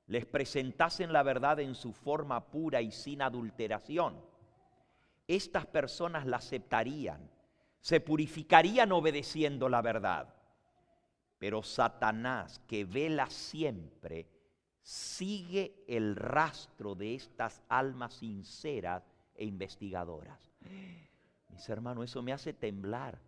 les presentasen la verdad en su forma pura y sin adulteración, estas personas la aceptarían, se purificarían obedeciendo la verdad. Pero Satanás, que vela siempre, sigue el rastro de estas almas sinceras e investigadoras. Mis hermanos, eso me hace temblar.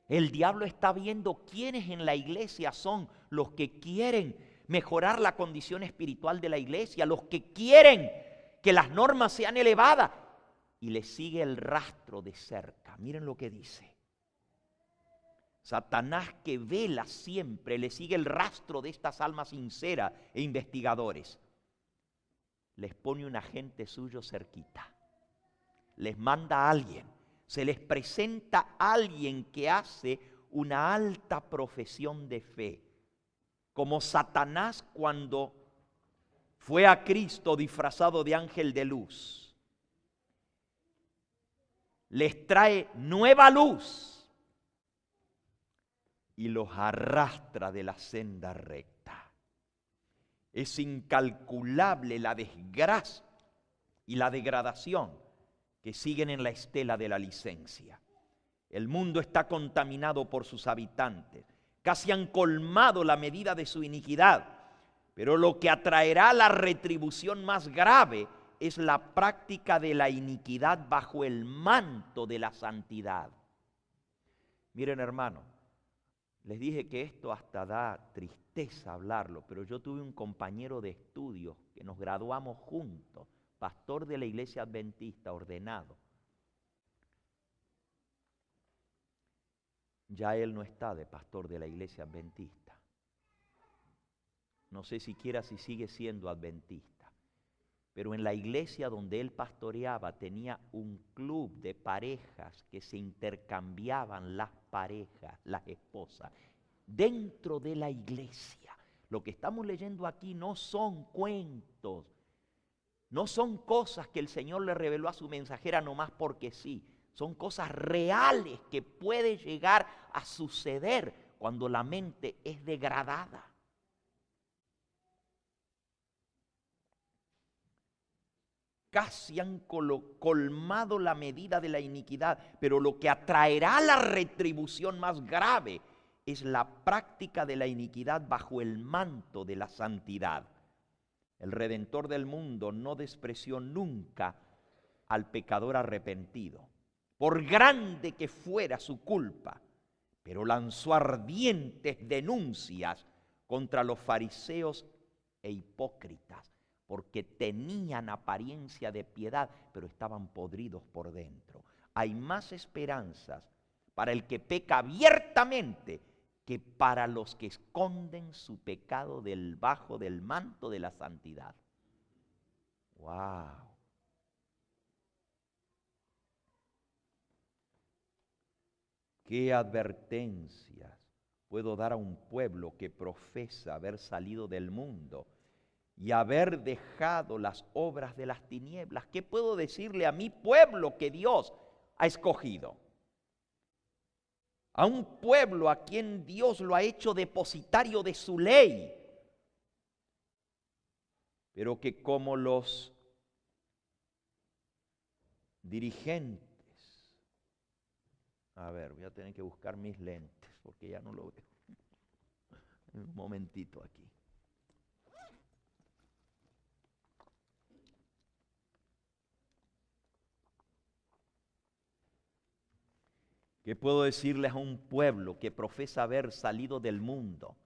El diablo está viendo quiénes en la iglesia son los que quieren mejorar la condición espiritual de la iglesia, los que quieren que las normas sean elevadas, y le sigue el rastro de cerca. Miren lo que dice. Satanás, que vela siempre, le sigue el rastro de estas almas sinceras e investigadores. Les pone un agente suyo cerquita. Les manda a alguien. Se les presenta a alguien que hace una alta profesión de fe. Como Satanás cuando fue a Cristo disfrazado de ángel de luz. Les trae nueva luz y los arrastra de la senda recta. Es incalculable la desgracia y la degradación que siguen en la estela de la licencia. El mundo está contaminado por sus habitantes. Casi han colmado la medida de su iniquidad. Pero lo que atraerá la retribución más grave es la práctica de la iniquidad bajo el manto de la santidad. Miren, hermano, les dije que esto hasta da tristeza hablarlo, pero yo tuve un compañero de estudios que nos graduamos juntos, pastor de la iglesia adventista ordenado. Ya él no está de pastor de la iglesia adventista. No sé siquiera si sigue siendo adventista. Pero en la iglesia donde él pastoreaba tenía un club de parejas que se intercambiaban las parejas, las esposas, dentro de la iglesia. Lo que estamos leyendo aquí no son cuentos, no son cosas que el Señor le reveló a su mensajera nomás porque sí. Son cosas reales que puede llegar a suceder cuando la mente es degradada. Casi han colmado la medida de la iniquidad, pero lo que atraerá la retribución más grave es la práctica de la iniquidad bajo el manto de la santidad. El Redentor del mundo no despreció nunca al pecador arrepentido, por grande que fuera su culpa, pero lanzó ardientes denuncias contra los fariseos e hipócritas, porque tenían apariencia de piedad, pero estaban podridos por dentro. Hay más esperanzas para el que peca abiertamente que para los que esconden su pecado debajo del manto de la santidad. ¡Wow! ¿Qué advertencias puedo dar a un pueblo que profesa haber salido del mundo y haber dejado las obras de las tinieblas? ¿Qué puedo decirle a mi pueblo que Dios ha escogido? A un pueblo a quien Dios lo ha hecho depositario de su ley, pero que como los dirigentes, a ver, voy a tener que buscar mis lentes porque ya no lo veo. Un momentito aquí. ¿Qué puedo decirles a un pueblo que profesa haber salido del mundo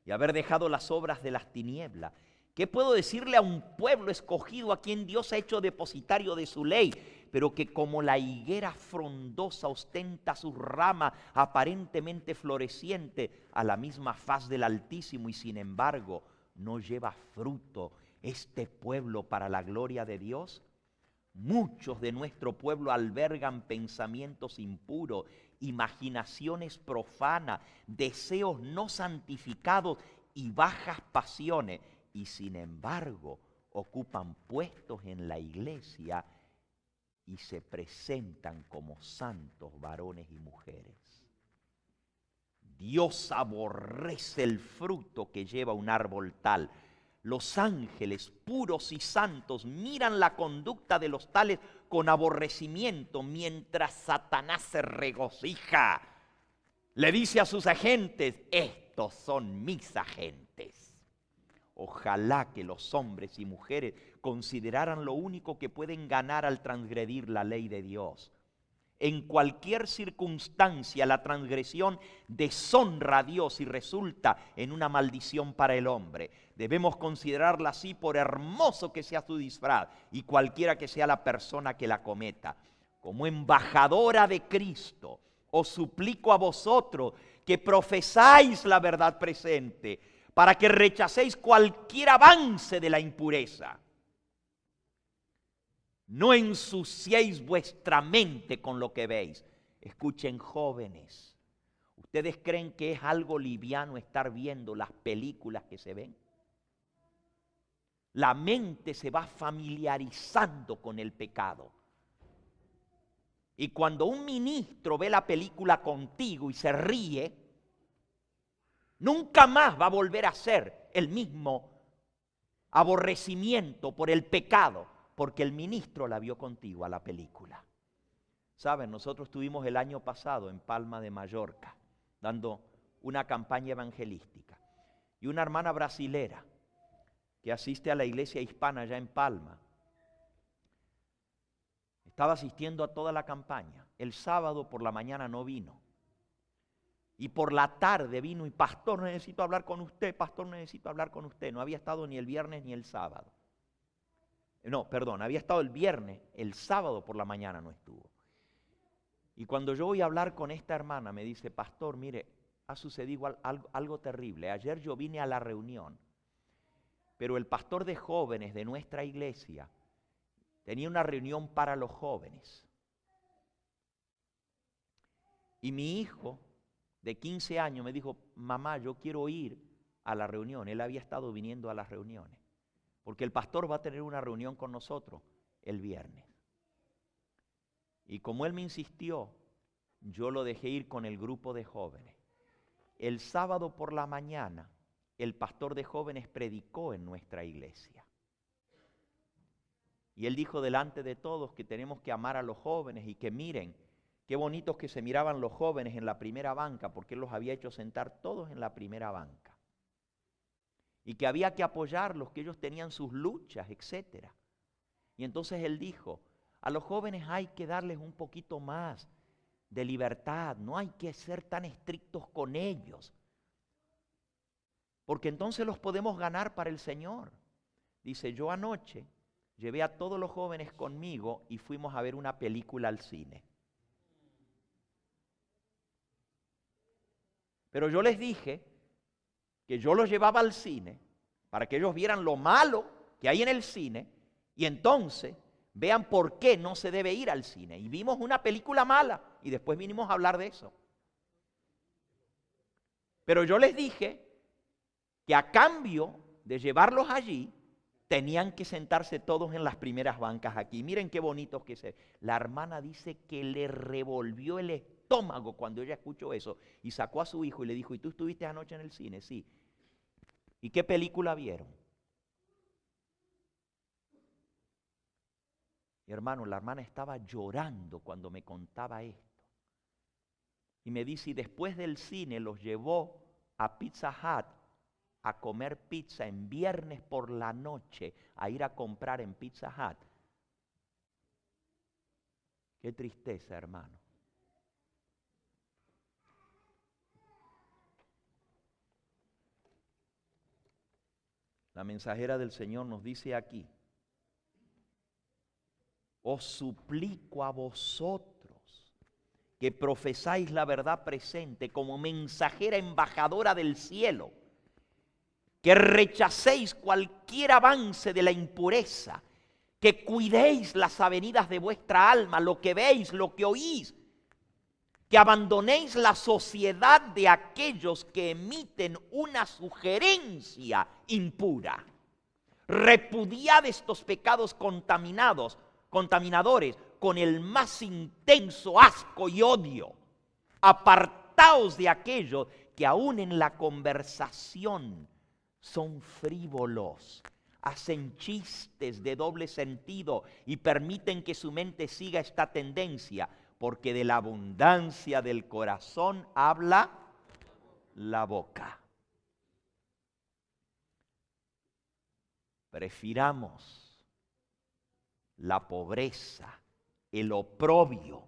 y haber dejado las obras de las tinieblas? ¿Qué puedo decirle a un pueblo escogido a quien Dios ha hecho depositario de su ley, pero que como la higuera frondosa ostenta sus ramas aparentemente floreciente a la misma faz del Altísimo y sin embargo no lleva fruto este pueblo para la gloria de Dios? Muchos de nuestro pueblo albergan pensamientos impuros, imaginaciones profanas, deseos no santificados y bajas pasiones, y sin embargo ocupan puestos en la iglesia y se presentan como santos varones y mujeres. Dios aborrece el fruto que lleva un árbol tal. Los ángeles puros y santos miran la conducta de los tales con aborrecimiento, mientras Satanás se regocija. Le dice a sus agentes: estos son mis agentes. Ojalá que los hombres y mujeres consideraran lo único que pueden ganar al transgredir la ley de Dios. En cualquier circunstancia la transgresión deshonra a Dios y resulta en una maldición para el hombre. Debemos considerarla así por hermoso que sea su disfraz y cualquiera que sea la persona que la cometa. Como embajadora de Cristo, os suplico a vosotros que profesáis la verdad presente, para que rechacéis cualquier avance de la impureza. No ensuciéis vuestra mente con lo que veis. Escuchen, jóvenes, ¿ustedes creen que es algo liviano estar viendo las películas que se ven? La mente se va familiarizando con el pecado. Y cuando un ministro ve la película contigo y se ríe, nunca más va a volver a ser el mismo aborrecimiento por el pecado, porque el ministro la vio contigo a la película. Saben, nosotros estuvimos el año pasado en Palma de Mallorca, dando una campaña evangelística. Y una hermana brasilera que asiste a la iglesia hispana allá en Palma, estaba asistiendo a toda la campaña. El sábado por la mañana no vino. Y por la tarde vino y: pastor, necesito hablar con usted, pastor, necesito hablar con usted. No había estado ni el viernes ni el sábado. No, perdón, había estado el viernes, el sábado por la mañana no estuvo. Y cuando yo voy a hablar con esta hermana, me dice: pastor, mire, ha sucedido algo terrible. Ayer yo vine a la reunión, pero el pastor de jóvenes de nuestra iglesia tenía una reunión para los jóvenes. Y mi hijo de 15 años me dijo: mamá, yo quiero ir a la reunión. Él había estado viniendo a las reuniones, porque el pastor va a tener una reunión con nosotros el viernes. Y como él me insistió, yo lo dejé ir con el grupo de jóvenes. El sábado por la mañana, el pastor de jóvenes predicó en nuestra iglesia. Y él dijo delante de todos que tenemos que amar a los jóvenes y que miren, qué bonitos que se miraban los jóvenes en la primera banca, porque él los había hecho sentar todos en la primera banca. Y que había que apoyarlos, que ellos tenían sus luchas, etc. Y entonces él dijo: a los jóvenes hay que darles un poquito más de libertad, no hay que ser tan estrictos con ellos, porque entonces los podemos ganar para el Señor. Dice: yo anoche llevé a todos los jóvenes conmigo y fuimos a ver una película al cine. Pero yo les dije que yo los llevaba al cine para que ellos vieran lo malo que hay en el cine y entonces vean por qué no se debe ir al cine. Y vimos una película mala y después vinimos a hablar de eso. Pero yo les dije que a cambio de llevarlos allí, tenían que sentarse todos en las primeras bancas aquí. Miren qué bonitos que se... La hermana dice que le revolvió el estómago cuando ella escuchó eso y sacó a su hijo y le dijo: ¿y tú estuviste anoche en el cine? Sí. ¿Y qué película vieron? Y hermano, la hermana estaba llorando cuando me contaba esto. Y me dice: y después del cine los llevó a Pizza Hut a comer pizza en viernes por la noche, a ir a comprar en Pizza Hut. Qué tristeza, hermano. La mensajera del Señor nos dice aquí: os suplico a vosotros que profesáis la verdad presente como mensajera embajadora del cielo, que rechacéis cualquier avance de la impureza, que cuidéis las avenidas de vuestra alma, lo que veis, lo que oís, que abandonéis la sociedad de aquellos que emiten una sugerencia impura. Repudiad estos pecados contaminadores con el más intenso asco y odio. Apartaos de aquellos que aún en la conversación son frívolos, hacen chistes de doble sentido y permiten que su mente siga esta tendencia, porque de la abundancia del corazón habla la boca. Prefiramos la pobreza, el oprobio,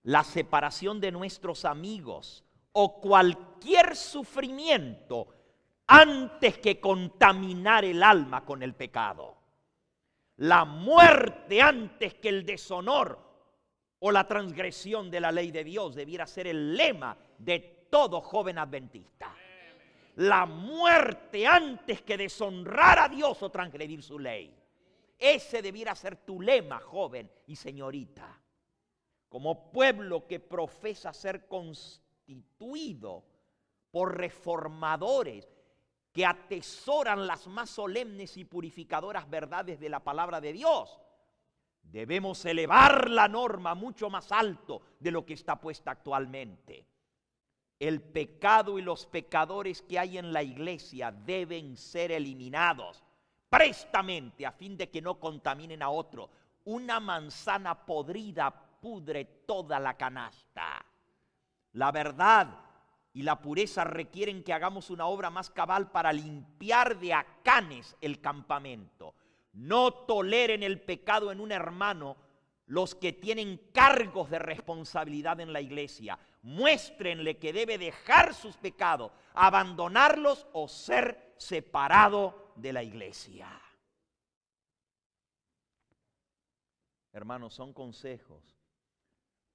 la separación de nuestros amigos o cualquier sufrimiento antes que contaminar el alma con el pecado. La muerte antes que el deshonor o la transgresión de la ley de Dios debiera ser el lema de todo joven adventista. La muerte antes que deshonrar a Dios o transgredir su ley. Ese debiera ser tu lema, joven y señorita. Como pueblo que profesa ser constituido por reformadores que atesoran las más solemnes y purificadoras verdades de la palabra de Dios, debemos elevar la norma mucho más alto de lo que está puesta actualmente. El pecado y los pecadores que hay en la iglesia deben ser eliminados prestamente a fin de que no contaminen a otro. Una manzana podrida pudre toda la canasta. La verdad y la pureza requieren que hagamos una obra más cabal para limpiar de acanes el campamento. No toleren el pecado en un hermano los que tienen cargos de responsabilidad en la iglesia. Muéstrenle que debe dejar sus pecados, abandonarlos o ser separado de la iglesia. Hermanos, son consejos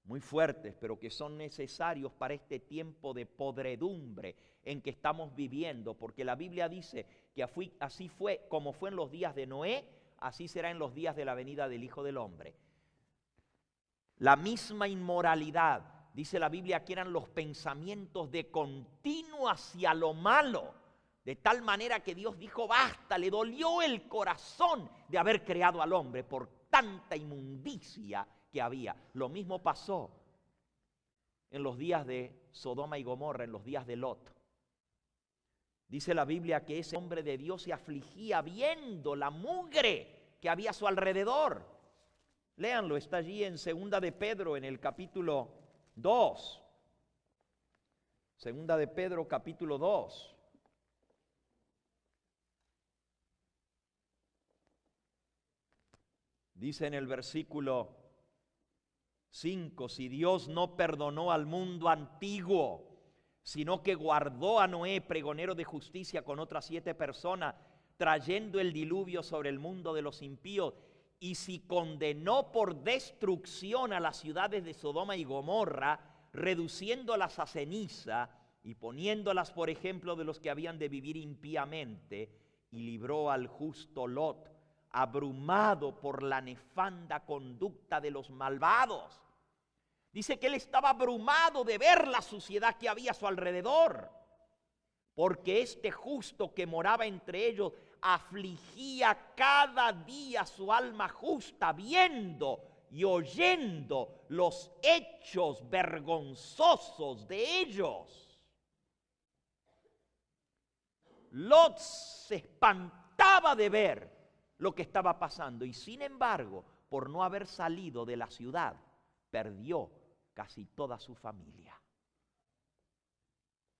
muy fuertes, pero que son necesarios para este tiempo de podredumbre en que estamos viviendo, porque la Biblia dice que así fue como fue en los días de Noé, así será en los días de la venida del Hijo del Hombre. La misma inmoralidad, dice la Biblia, que eran los pensamientos de continuo hacia lo malo, de tal manera que Dios dijo basta, le dolió el corazón de haber creado al hombre por tanta inmundicia que había. Lo mismo pasó en los días de Sodoma y Gomorra, en los días de Lot. Dice la Biblia que ese hombre de Dios se afligía viendo la mugre que había a su alrededor. Léanlo, está allí en 2 de Pedro, en el capítulo 2. 2 de Pedro, capítulo 2. Dice en el versículo 5, si Dios no perdonó al mundo antiguo, sino que guardó a Noé, pregonero de justicia, con otras 7 personas, trayendo el diluvio sobre el mundo de los impíos, y si condenó por destrucción a las ciudades de Sodoma y Gomorra, reduciéndolas a ceniza y poniéndolas por ejemplo de los que habían de vivir impíamente, y libró al justo Lot, abrumado por la nefanda conducta de los malvados. Dice que él estaba abrumado de ver la suciedad que había a su alrededor, porque este justo que moraba entre ellos afligía cada día su alma justa, viendo y oyendo los hechos vergonzosos de ellos. Lot se espantaba de ver lo que estaba pasando y sin embargo, por no haber salido de la ciudad, perdió casi toda su familia.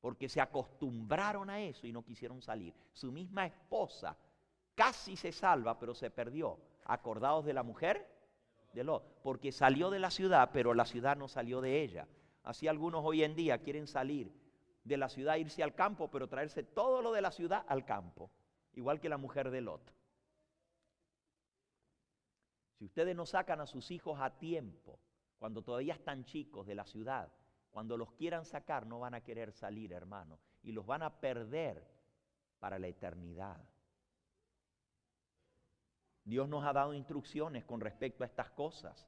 Porque se acostumbraron a eso y no quisieron salir. Su misma esposa casi se salva, pero se perdió. ¿Acordados de la mujer? De Lot. Porque salió de la ciudad, pero la ciudad no salió de ella. Así algunos hoy en día quieren salir de la ciudad, irse al campo, pero traerse todo lo de la ciudad al campo. igual que la mujer de Lot. Si ustedes no sacan a sus hijos a tiempo, cuando todavía están chicos de la ciudad, cuando los quieran sacar no van a querer salir, hermano, y los van a perder para la eternidad. Dios nos ha dado instrucciones con respecto a estas cosas.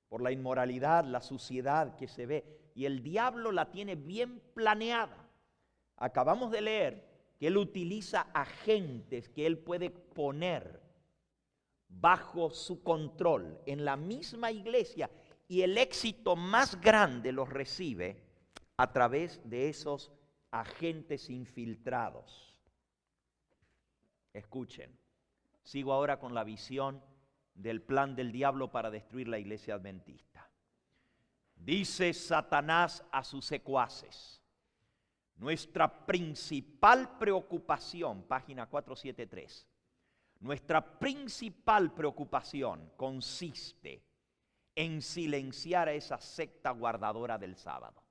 Por la inmoralidad, la suciedad que se ve. Y el diablo la tiene bien planeada. Acabamos de leer que él utiliza agentes que él puede poner bajo su control en la misma iglesia. Y el éxito más grande los recibe a través de esos agentes infiltrados. Escuchen. Sigo ahora con la visión del plan del diablo para destruir la iglesia adventista. Dice Satanás a sus secuaces: nuestra principal preocupación, página 473, nuestra principal preocupación consiste en silenciar a esa secta guardadora del sábado.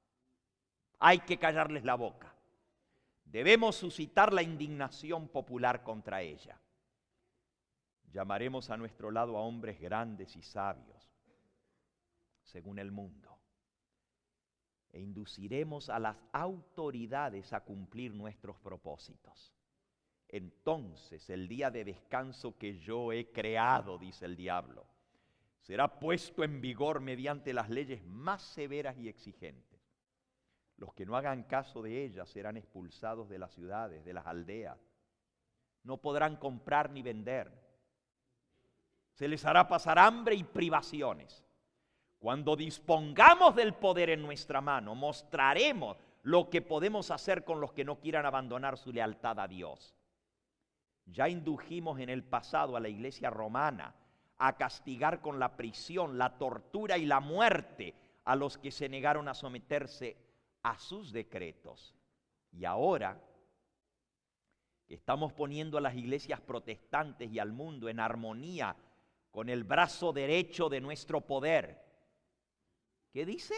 Hay que callarles la boca. Debemos suscitar la indignación popular contra ella. Llamaremos a nuestro lado a hombres grandes y sabios, según el mundo, e induciremos a las autoridades a cumplir nuestros propósitos. Entonces el día de descanso que yo he creado, dice el diablo, será puesto en vigor mediante las leyes más severas y exigentes. Los que no hagan caso de ellas serán expulsados de las ciudades, de las aldeas. No podrán comprar ni vender. Se les hará pasar hambre y privaciones. Cuando dispongamos del poder en nuestra mano, mostraremos lo que podemos hacer con los que no quieran abandonar su lealtad a Dios. Ya indujimos en el pasado a la iglesia romana a castigar con la prisión, la tortura y la muerte a los que se negaron a someterse a sus decretos. Y ahora que estamos poniendo a las iglesias protestantes y al mundo en armonía con el brazo derecho de nuestro poder. ¿Qué dice?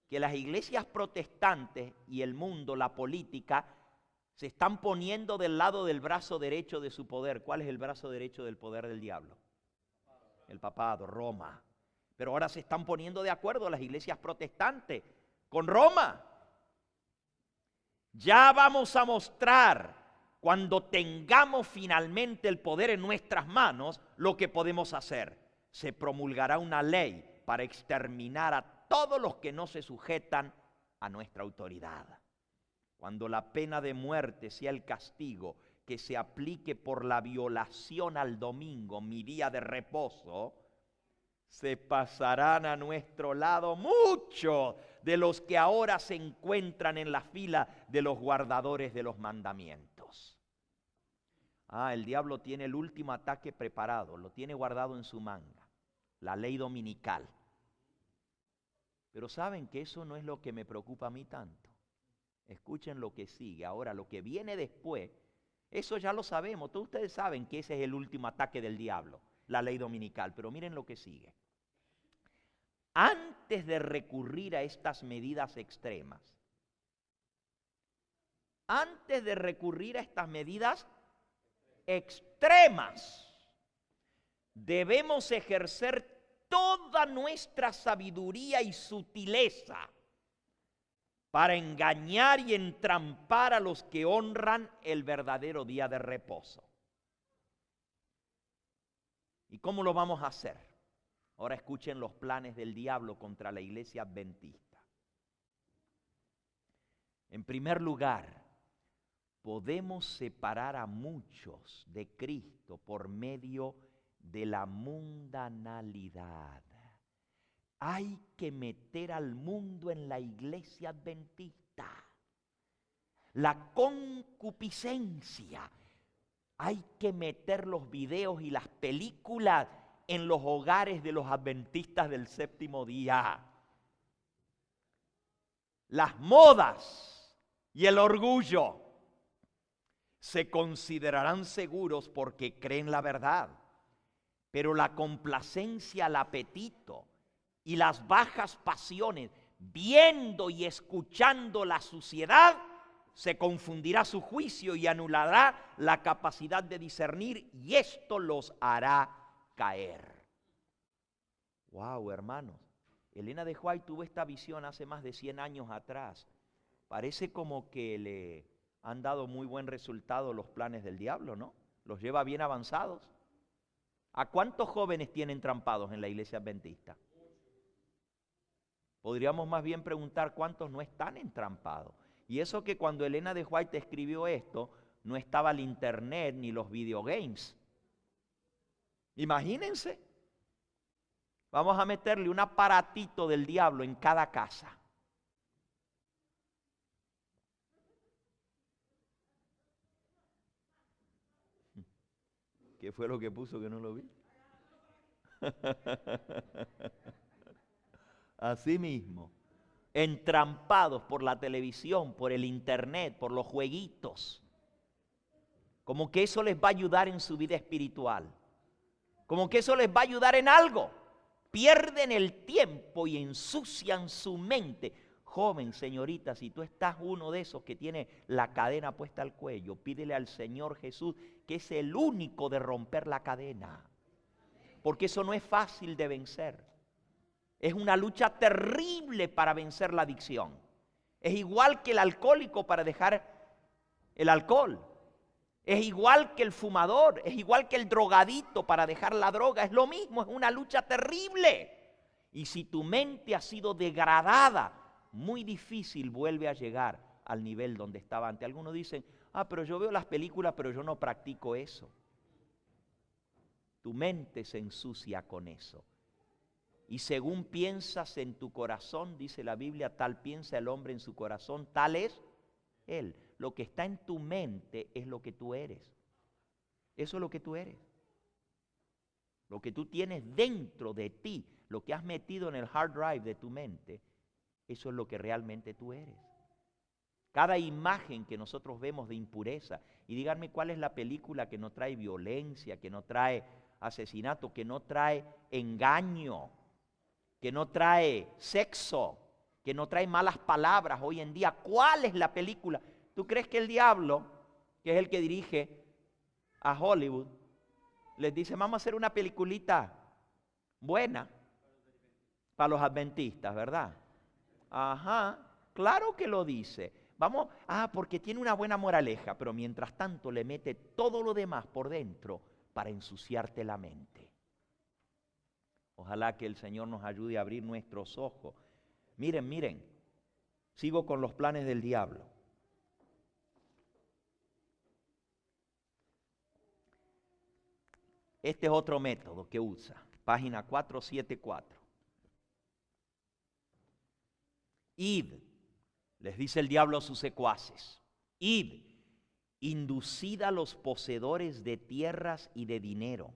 Que las iglesias protestantes y el mundo, la política, se están poniendo del lado del brazo derecho de su poder. ¿Cuál es el brazo derecho del poder del diablo? El papado, Roma. Pero ahora se están poniendo de acuerdo las iglesias protestantes con Roma. Ya vamos a mostrar, cuando tengamos finalmente el poder en nuestras manos, lo que podemos hacer. Se promulgará una ley para exterminar a todos los que no se sujetan a nuestra autoridad. Cuando la pena de muerte sea el castigo que se aplique por la violación al domingo, mi día de reposo, se pasarán a nuestro lado muchos de los que ahora se encuentran en la fila de los guardadores de los mandamientos. El diablo tiene el último ataque preparado, lo tiene guardado en su manga, la ley dominical. Pero saben que eso no es lo que me preocupa a mí tanto. Escuchen lo que sigue. Ahora, lo que viene después, eso ya lo sabemos. Todos ustedes saben que ese es el último ataque del diablo, la ley dominical. Pero miren lo que sigue. Antes de recurrir a estas medidas extremas, debemos ejercer toda nuestra sabiduría y sutileza para engañar y entrampar a los que honran el verdadero día de reposo. ¿Y cómo lo vamos a hacer? Ahora escuchen los planes del diablo contra la iglesia adventista. En primer lugar, podemos separar a muchos de Cristo por medio de la mundanalidad. Hay que meter al mundo en la iglesia adventista. La concupiscencia. Hay que meter los videos y las películas en los hogares de los adventistas del séptimo día. Las modas y el orgullo se considerarán seguros porque creen la verdad, pero la complacencia al apetito y las bajas pasiones, viendo y escuchando la suciedad, se confundirá su juicio y anulará la capacidad de discernir, y esto los hará caer. Wow, hermanos. Elena de White tuvo esta visión hace más de 100 años atrás. Parece como que le han dado muy buen resultado los planes del diablo, ¿no? Los lleva bien avanzados. ¿A cuántos jóvenes tienen entrampados en la iglesia adventista? Podríamos más bien preguntar cuántos no están entrampados. Y eso que cuando Elena de White escribió esto, no estaba el internet ni los videogames. Imagínense. Vamos a meterle un aparatito del diablo en cada casa. ¿Qué fue lo que puso que no lo vi? Así mismo, entrampados por la televisión, por el internet, por los jueguitos. Como que eso les va a ayudar en su vida espiritual. Como que eso les va a ayudar en algo. Pierden el tiempo y ensucian su mente. Joven, señorita, si tú estás uno de esos que tiene la cadena puesta al cuello, pídele al Señor Jesús, que es el único de romper la cadena. Porque eso no es fácil de vencer. Es una lucha terrible para vencer la adicción. Es igual que el alcohólico para dejar el alcohol. Es igual que el fumador, es igual que el drogadito para dejar la droga. Es lo mismo, es una lucha terrible. Y si tu mente ha sido degradada, muy difícil vuelve a llegar al nivel donde estaba antes. Algunos dicen, pero yo veo las películas, pero yo no practico eso. Tu mente se ensucia con eso. Y según piensas en tu corazón, dice la Biblia, tal piensa el hombre en su corazón, tal es él. Lo que está en tu mente es lo que tú eres. Eso es lo que tú eres. Lo que tú tienes dentro de ti, lo que has metido en el hard drive de tu mente, eso es lo que realmente tú eres. Cada imagen que nosotros vemos de impureza, y díganme cuál es la película que no trae violencia, que no trae asesinato, que no trae engaño, que no trae sexo, que no trae malas palabras hoy en día. ¿Cuál es la película? ¿Tú crees que el diablo, que es el que dirige a Hollywood, les dice, vamos a hacer una peliculita buena para los adventistas, verdad? Ajá, claro que lo dice. Vamos, porque tiene una buena moraleja, pero mientras tanto le mete todo lo demás por dentro para ensuciarte la mente. Ojalá que el Señor nos ayude a abrir nuestros ojos. Miren, sigo con los planes del diablo. Este es otro método que usa, página 474. Id, les dice el diablo a sus secuaces, id, inducid a los poseedores de tierras y de dinero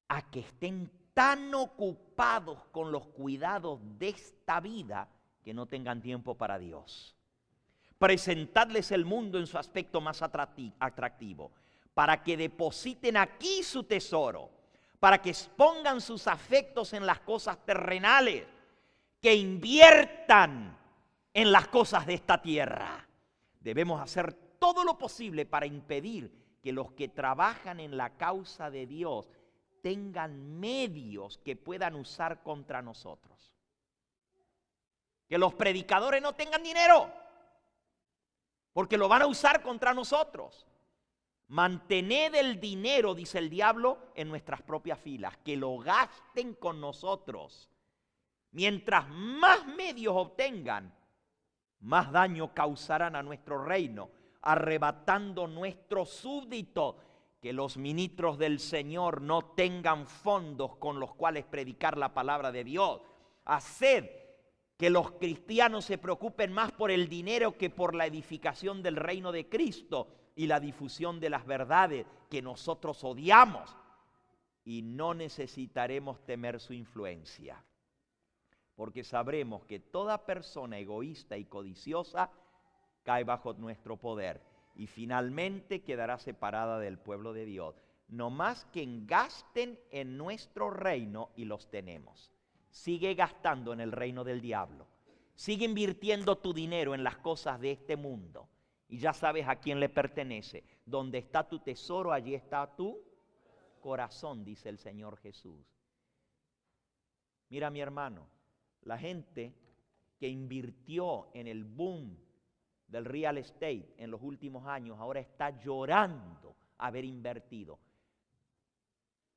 a que estén tan ocupados con los cuidados de esta vida que no tengan tiempo para Dios. Presentadles el mundo en su aspecto más atractivo, para que depositen aquí su tesoro, para que expongan sus afectos en las cosas terrenales, que inviertan en las cosas de esta tierra. Debemos hacer todo lo posible para impedir que los que trabajan en la causa de Dios tengan medios que puedan usar contra nosotros. Que los predicadores no tengan dinero, porque lo van a usar contra nosotros. Mantened el dinero, dice el diablo, en nuestras propias filas, que lo gasten con nosotros. Mientras más medios obtengan, más daño causarán a nuestro reino, arrebatando nuestros súbditos. Que los ministros del Señor no tengan fondos con los cuales predicar la palabra de Dios. Haced que los cristianos se preocupen más por el dinero que por la edificación del reino de Cristo y la difusión de las verdades que nosotros odiamos. Y no necesitaremos temer su influencia, porque sabremos que toda persona egoísta y codiciosa cae bajo nuestro poder y finalmente quedará separada del pueblo de Dios. No más que gasten en nuestro reino y los tenemos. Sigue gastando en el reino del diablo. Sigue invirtiendo tu dinero en las cosas de este mundo. Y ya sabes a quién le pertenece. Donde está tu tesoro, allí está tu corazón, dice el Señor Jesús. Mira, mi hermano, la gente que invirtió en el boom del real estate en los últimos años, ahora está llorando haber invertido.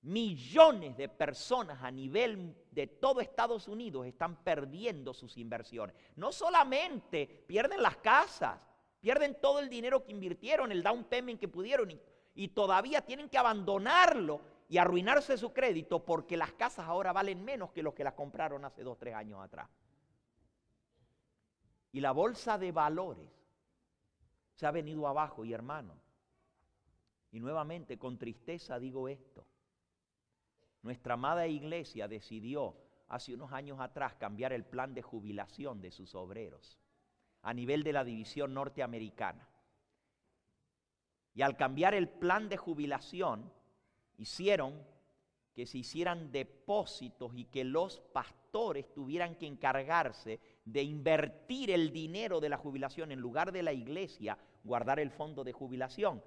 Millones de personas a nivel de todo Estados Unidos están perdiendo sus inversiones. No solamente pierden las casas, pierden todo el dinero que invirtieron, el down payment que pudieron y todavía tienen que abandonarlo y arruinarse su crédito porque las casas ahora valen menos que los que las compraron hace 2 o 3 años atrás. Y la bolsa de valores se ha venido abajo, y hermano, y nuevamente con tristeza digo esto. Nuestra amada iglesia decidió hace unos años atrás cambiar el plan de jubilación de sus obreros a nivel de la división norteamericana. Y al cambiar el plan de jubilación, hicieron que se hicieran depósitos y que los pastores tuvieran que encargarse de invertir el dinero de la jubilación en lugar de la iglesia, guardar el fondo de jubilación,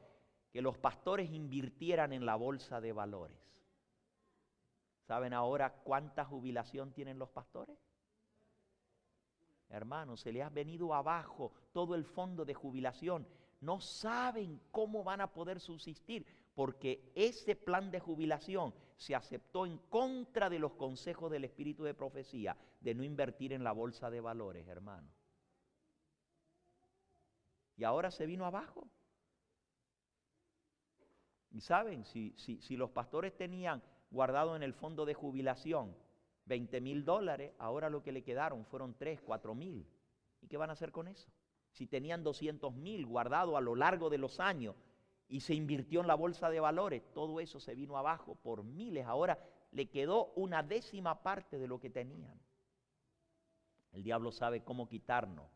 que los pastores invirtieran en la bolsa de valores. ¿Saben ahora cuánta jubilación tienen los pastores? Hermanos, se les ha venido abajo todo el fondo de jubilación. No saben cómo van a poder subsistir porque ese plan de jubilación se aceptó en contra de los consejos del espíritu de profecía de no invertir en la bolsa de valores, hermano. Y ahora se vino abajo. Y saben, si los pastores tenían guardado en el fondo de jubilación $20,000, ahora lo que le quedaron fueron 3, 4,000. ¿Y qué van a hacer con eso? Si tenían 200,000 guardado a lo largo de los años y se invirtió en la bolsa de valores, todo eso se vino abajo por miles. Ahora le quedó 1/10 parte de lo que tenían. El diablo sabe cómo quitarnos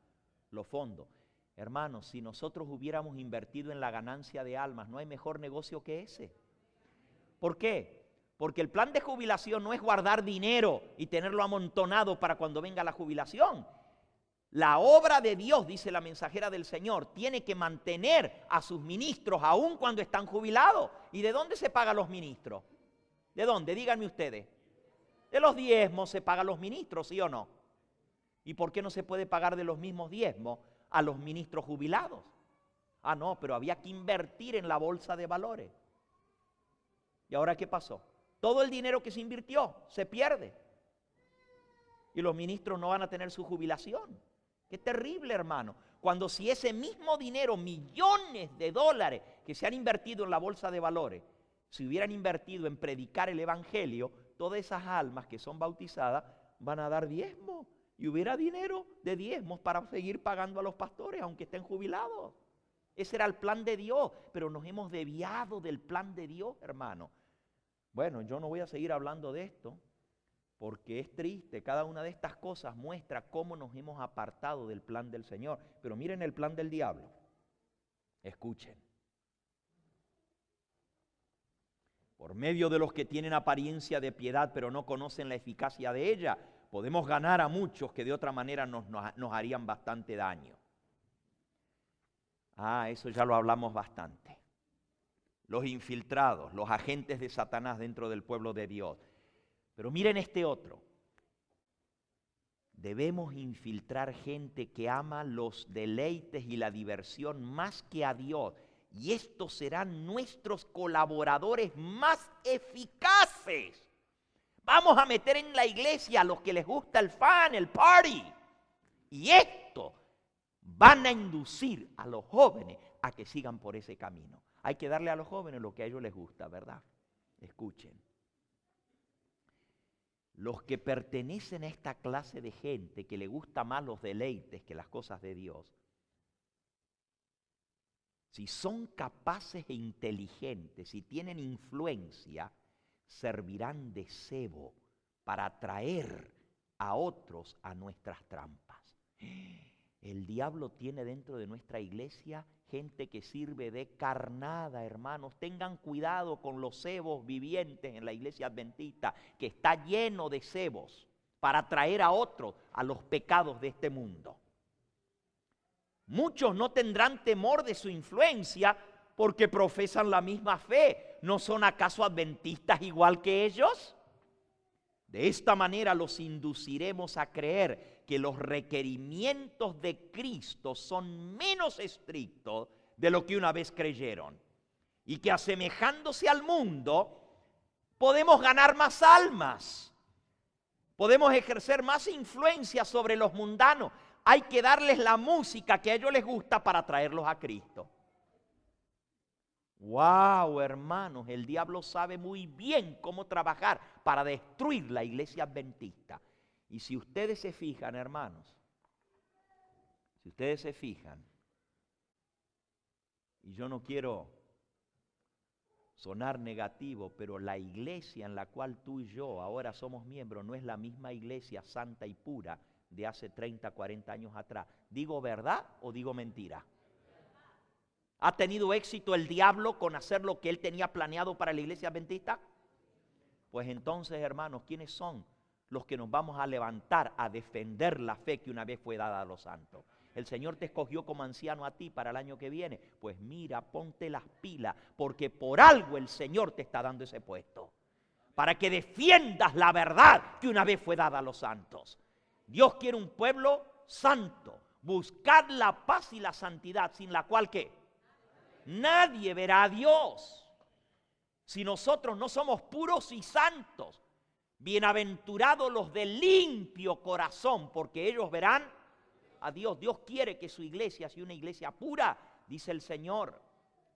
los fondos. Hermanos, si nosotros hubiéramos invertido en la ganancia de almas, no hay mejor negocio que ese. ¿Por qué? Porque el plan de jubilación no es guardar dinero y tenerlo amontonado para cuando venga la jubilación. La obra de Dios, dice la mensajera del Señor, tiene que mantener a sus ministros aún cuando están jubilados. ¿Y de dónde se pagan los ministros? ¿De dónde? Díganme ustedes. De los diezmos se pagan los ministros, ¿sí o no? ¿Y por qué no se puede pagar de los mismos diezmos a los ministros jubilados? Ah, no, pero había que invertir en la bolsa de valores. ¿Y ahora qué pasó? Todo el dinero que se invirtió se pierde. Y los ministros no van a tener su jubilación. Qué terrible, hermano. Cuando si ese mismo dinero, millones de dólares que se han invertido en la bolsa de valores, si hubieran invertido en predicar el evangelio, todas esas almas que son bautizadas van a dar diezmos. Y hubiera dinero de diezmos para seguir pagando a los pastores, aunque estén jubilados. Ese era el plan de Dios, pero nos hemos desviado del plan de Dios, hermano. Bueno, yo no voy a seguir hablando de esto, porque es triste. Cada una de estas cosas muestra cómo nos hemos apartado del plan del Señor. Pero miren el plan del diablo. Escuchen. Por medio de los que tienen apariencia de piedad, pero no conocen la eficacia de ella, podemos ganar a muchos que de otra manera nos harían bastante daño. Eso ya lo hablamos bastante. Los infiltrados, los agentes de Satanás dentro del pueblo de Dios. Pero miren este otro. Debemos infiltrar gente que ama los deleites y la diversión más que a Dios. Y estos serán nuestros colaboradores más eficaces. Vamos a meter en la iglesia a los que les gusta el fun, el party. Y esto van a inducir a los jóvenes a que sigan por ese camino. Hay que darle a los jóvenes lo que a ellos les gusta, ¿verdad? Escuchen. Los que pertenecen a esta clase de gente que le gusta más los deleites que las cosas de Dios, si son capaces e inteligentes, si tienen influencia, servirán de cebo para atraer a otros a nuestras trampas. El diablo tiene dentro de nuestra iglesia gente que sirve de carnada, hermanos. Tengan cuidado con los cebos vivientes en la iglesia adventista, que está lleno de cebos. para atraer a otros a los pecados de este mundo. Muchos no tendrán temor de su influencia porque profesan la misma fe. ¿No son acaso adventistas igual que ellos? De esta manera los induciremos a creer que los requerimientos de Cristo son menos estrictos de lo que una vez creyeron, y que asemejándose al mundo podemos ganar más almas, podemos ejercer más influencia sobre los mundanos. Hay que darles la música que a ellos les gusta para traerlos a Cristo. ¡Wow, hermanos! El diablo sabe muy bien cómo trabajar para destruir la iglesia adventista. Y si ustedes se fijan, hermanos, si ustedes se fijan, y yo no quiero sonar negativo, pero la iglesia en la cual tú y yo ahora somos miembros no es la misma iglesia santa y pura de hace 30, 40 años atrás. ¿Digo verdad o digo mentira? ¿Ha tenido éxito el diablo con hacer lo que él tenía planeado para la iglesia adventista? Pues entonces, hermanos, ¿quiénes son los que nos vamos a levantar a defender la fe que una vez fue dada a los santos? El Señor te escogió como anciano a ti para el año que viene. Pues mira, ponte las pilas, porque por algo el Señor te está dando ese puesto. Para que defiendas la verdad que una vez fue dada a los santos. Dios quiere un pueblo santo. Buscad la paz y la santidad, sin la cual, ¿qué? Nadie verá a Dios. Si nosotros no somos puros y santos, bienaventurados los de limpio corazón, porque ellos verán a Dios. Dios quiere que su iglesia sea una iglesia pura. Dice el Señor: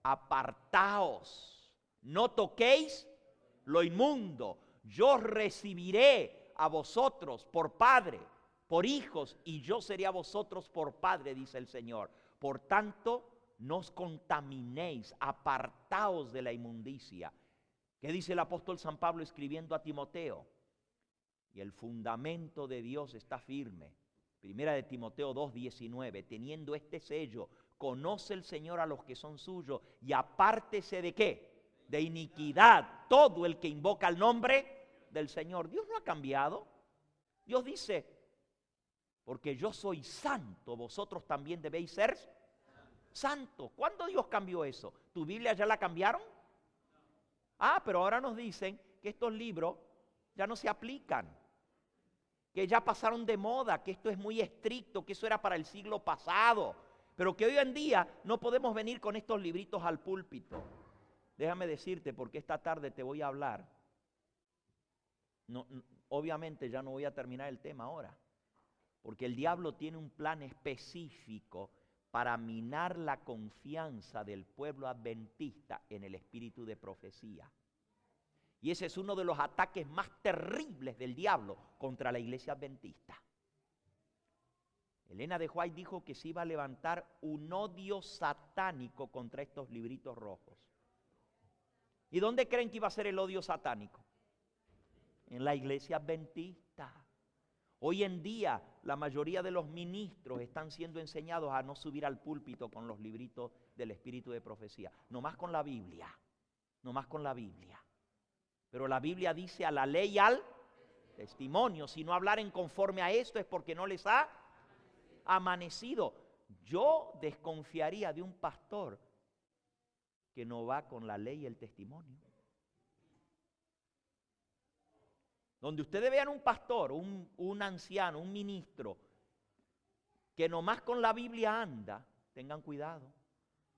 apartaos, no toquéis lo inmundo. Yo recibiré a vosotros por padre, por hijos, y yo seré a vosotros por padre, dice el Señor. Por tanto, no os contaminéis, apartaos de la inmundicia. ¿Qué dice el apóstol San Pablo escribiendo a Timoteo? Y el fundamento de Dios está firme. Primera de Timoteo 2:19, teniendo este sello, conoce el Señor a los que son suyos, y apártese de ¿qué? De iniquidad todo el que invoca el nombre del Señor. Dios no ha cambiado. Dios dice: porque yo soy santo, vosotros también debéis ser santos. ¿Cuándo Dios cambió eso? ¿Tu Biblia ya la cambiaron? Ah, pero ahora nos dicen que estos libros ya no se aplican, que ya pasaron de moda, que esto es muy estricto, que eso era para el siglo pasado, pero que hoy en día no podemos venir con estos libritos al púlpito. Déjame decirte, porque esta tarde te voy a hablar. Obviamente ya no voy a terminar el tema ahora, porque el diablo tiene un plan específico para minar la confianza del pueblo adventista en el espíritu de profecía. Y ese es uno de los ataques más terribles del diablo contra la iglesia adventista. Elena de White dijo que se iba a levantar un odio satánico contra estos libritos rojos. ¿Y dónde creen que iba a ser el odio satánico? En la iglesia adventista. Hoy en día la mayoría de los ministros están siendo enseñados a no subir al púlpito con los libritos del espíritu de profecía, nomás con la Biblia, nomás con la Biblia. Pero la Biblia dice: a la ley y al testimonio. Si no hablaren conforme a esto es porque no les ha amanecido. Yo desconfiaría de un pastor que no va con la ley y el testimonio. Donde ustedes vean un pastor, un anciano, un ministro, que nomás con la Biblia anda, tengan cuidado.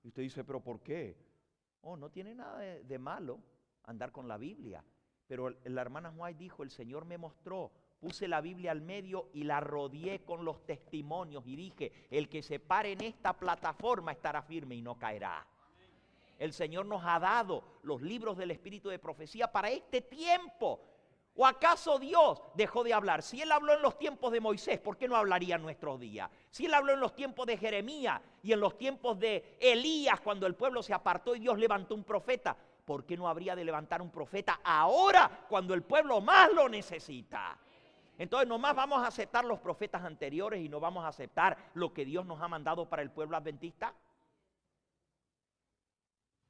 Y usted dice: ¿pero por qué? Oh, no tiene nada de malo andar con la Biblia. Pero la hermana White dijo: el Señor me mostró, puse la Biblia al medio y la rodeé con los testimonios y dije: el que se pare en esta plataforma estará firme y no caerá. El Señor nos ha dado los libros del espíritu de profecía para este tiempo. ¿O acaso Dios dejó de hablar? Si Él habló en los tiempos de Moisés, ¿por qué no hablaría en nuestros días? Si Él habló en los tiempos de Jeremías y en los tiempos de Elías, cuando el pueblo se apartó y Dios levantó un profeta, ¿por qué no habría de levantar un profeta ahora, cuando el pueblo más lo necesita? Entonces, nomás vamos a aceptar los profetas anteriores y no vamos a aceptar lo que Dios nos ha mandado para el pueblo adventista.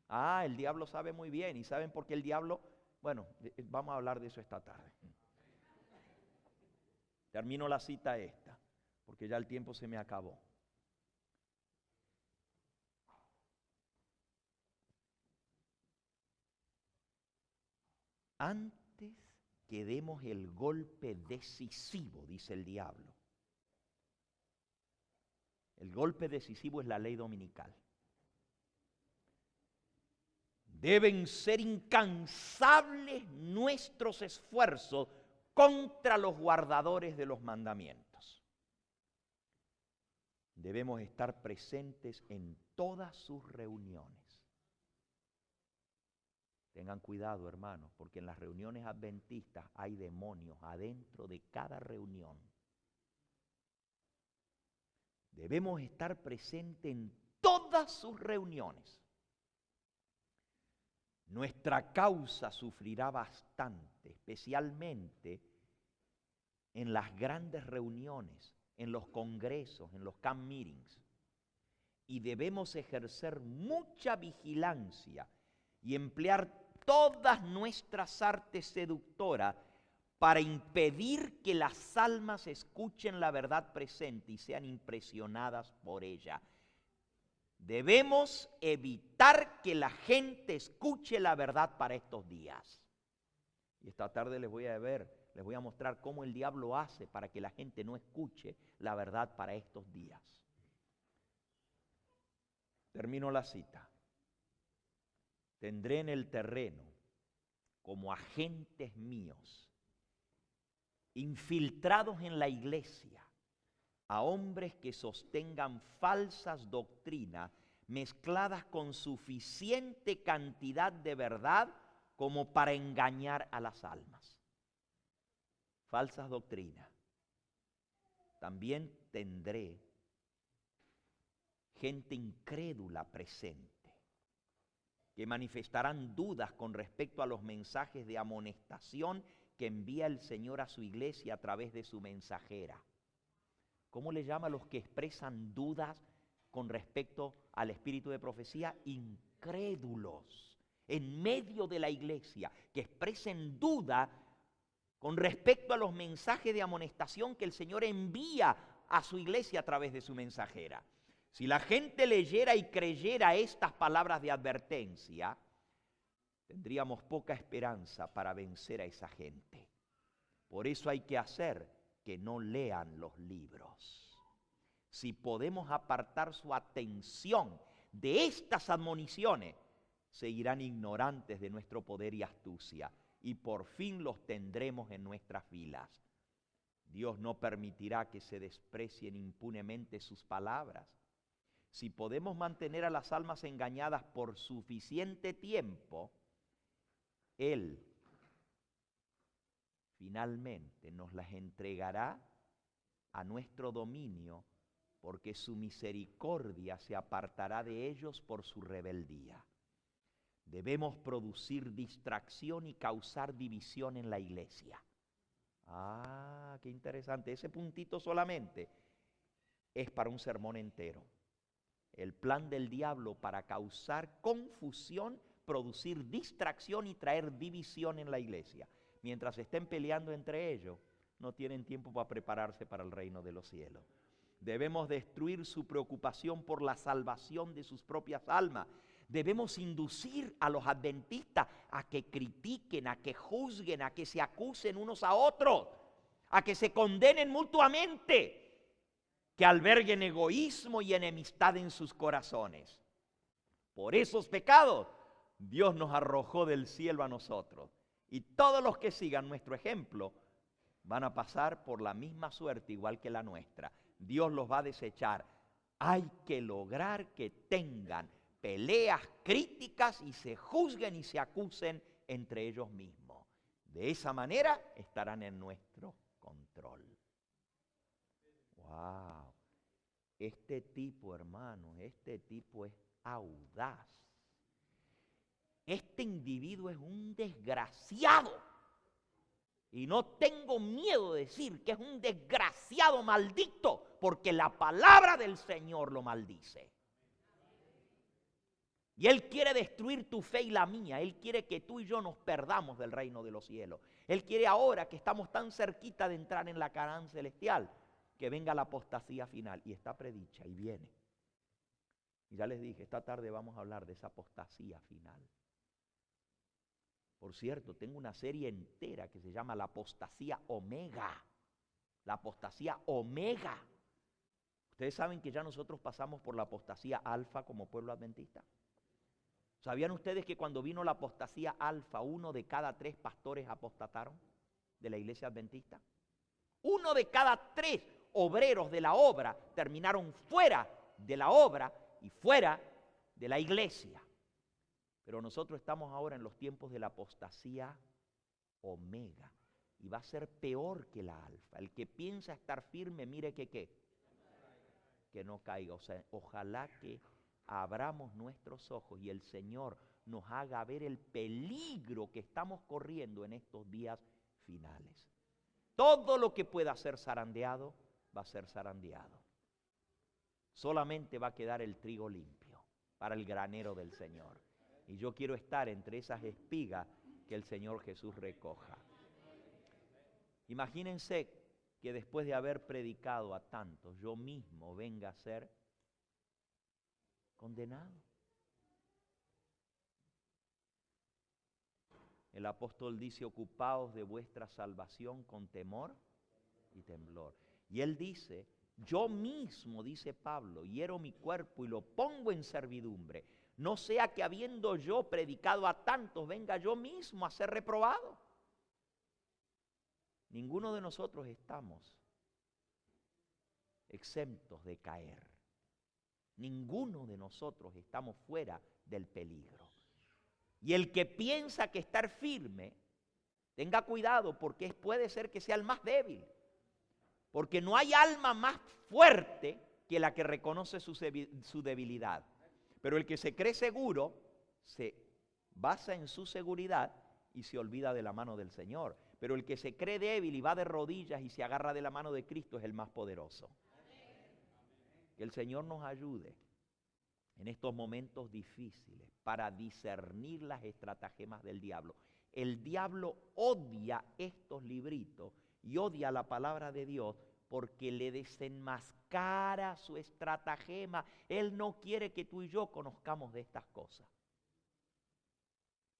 Ah, el diablo sabe muy bien. ¿Y saben por qué el diablo? Bueno, vamos a hablar de eso esta tarde. Termino la cita esta, porque ya el tiempo se me acabó. Antes que demos el golpe decisivo, dice el diablo. El golpe decisivo es la ley dominical. Deben ser incansables nuestros esfuerzos contra los guardadores de los mandamientos. Debemos estar presentes en todas sus reuniones. Tengan cuidado, hermanos, porque en las reuniones adventistas hay demonios adentro de cada reunión. Debemos estar presentes en todas sus reuniones. Nuestra causa sufrirá bastante, especialmente en las grandes reuniones, en los congresos, en los camp meetings. Y debemos ejercer mucha vigilancia y emplear todas nuestras artes seductoras para impedir que las almas escuchen la verdad presente y sean impresionadas por ella. Debemos evitar que la gente escuche la verdad para estos días. Y esta tarde les voy a mostrar cómo el diablo hace para que la gente no escuche la verdad para estos días. Termino la cita. Tendré en el terreno como agentes míos, infiltrados en la iglesia, a hombres que sostengan falsas doctrinas mezcladas con suficiente cantidad de verdad como para engañar a las almas. Falsas doctrinas. También tendré gente incrédula presente, que manifestarán dudas con respecto a los mensajes de amonestación que envía el Señor a su iglesia a través de su mensajera. ¿Cómo le llama a los que expresan dudas con respecto al espíritu de profecía? Incrédulos. En medio de la iglesia, que expresen duda con respecto a los mensajes de amonestación que el Señor envía a su iglesia a través de su mensajera. Si la gente leyera y creyera estas palabras de advertencia, tendríamos poca esperanza para vencer a esa gente. Por eso hay que hacer que no lean los libros. Si podemos apartar su atención de estas admoniciones, seguirán ignorantes de nuestro poder y astucia, y por fin los tendremos en nuestras filas. Dios no permitirá que se desprecien impunemente sus palabras. Si podemos mantener a las almas engañadas por suficiente tiempo, Él finalmente nos las entregará a nuestro dominio, porque su misericordia se apartará de ellos por su rebeldía. Debemos producir distracción y causar división en la iglesia. Ah, qué interesante. Ese puntito solamente es para un sermón entero. El plan del diablo para causar confusión, producir distracción y traer división en la iglesia. Mientras estén peleando entre ellos, no tienen tiempo para prepararse para el reino de los cielos. Debemos destruir su preocupación por la salvación de sus propias almas. Debemos inducir a los adventistas a que critiquen, a que juzguen, a que se acusen unos a otros, a que se condenen mutuamente, que alberguen egoísmo y enemistad en sus corazones. Por esos pecados, Dios nos arrojó del cielo a nosotros. Y todos los que sigan nuestro ejemplo van a pasar por la misma suerte igual que la nuestra. Dios los va a desechar. Hay que lograr que tengan peleas críticas y se juzguen y se acusen entre ellos mismos. De esa manera estarán en nuestro control. ¡Wow! Este tipo, hermano, este tipo es audaz. Este individuo es un desgraciado. Y no tengo miedo de decir que es un desgraciado maldito, porque la palabra del Señor lo maldice. Y Él quiere destruir tu fe y la mía. Él quiere que tú y yo nos perdamos del reino de los cielos. Él quiere ahora que estamos tan cerquita de entrar en la Canaán celestial, que venga la apostasía final. Y está predicha y viene. Y ya les dije, esta tarde vamos a hablar de esa apostasía final. Por cierto, tengo una serie entera que se llama la apostasía omega. La apostasía omega. Ustedes saben que ya nosotros pasamos por la apostasía alfa como pueblo adventista. ¿Sabían ustedes que cuando vino la apostasía alfa, 1 de cada 3 pastores apostataron de la iglesia adventista? 1 de cada 3 obreros de la obra terminaron fuera de la obra y fuera de la iglesia. Pero nosotros estamos ahora en los tiempos de la apostasía omega. Y va a ser peor que la alfa. El que piensa estar firme, mire que que no caiga. O sea, ojalá que abramos nuestros ojos y el Señor nos haga ver el peligro que estamos corriendo en estos días finales. Todo lo que pueda ser zarandeado, va a ser zarandeado. Solamente va a quedar el trigo limpio para el granero del Señor. Y yo quiero estar entre esas espigas que el Señor Jesús recoja. Imagínense que después de haber predicado a tantos, yo mismo venga a ser condenado. El apóstol dice, ocupaos de vuestra salvación con temor y temblor. Y él dice, yo mismo, dice Pablo, hiero mi cuerpo y lo pongo en servidumbre. No sea que habiendo yo predicado a tantos, venga yo mismo a ser reprobado. Ninguno de nosotros estamos exentos de caer. Ninguno de nosotros estamos fuera del peligro. Y el que piensa que estar firme, tenga cuidado porque puede ser que sea el más débil. Porque no hay alma más fuerte que la que reconoce su debilidad. Pero el que se cree seguro, se basa en su seguridad y se olvida de la mano del Señor. Pero el que se cree débil y va de rodillas y se agarra de la mano de Cristo es el más poderoso. Que el Señor nos ayude en estos momentos difíciles para discernir las estratagemas del diablo. El diablo odia estos libritos y odia la palabra de Dios porque le desenmascara su estratagema. Él no quiere que tú y yo conozcamos de estas cosas.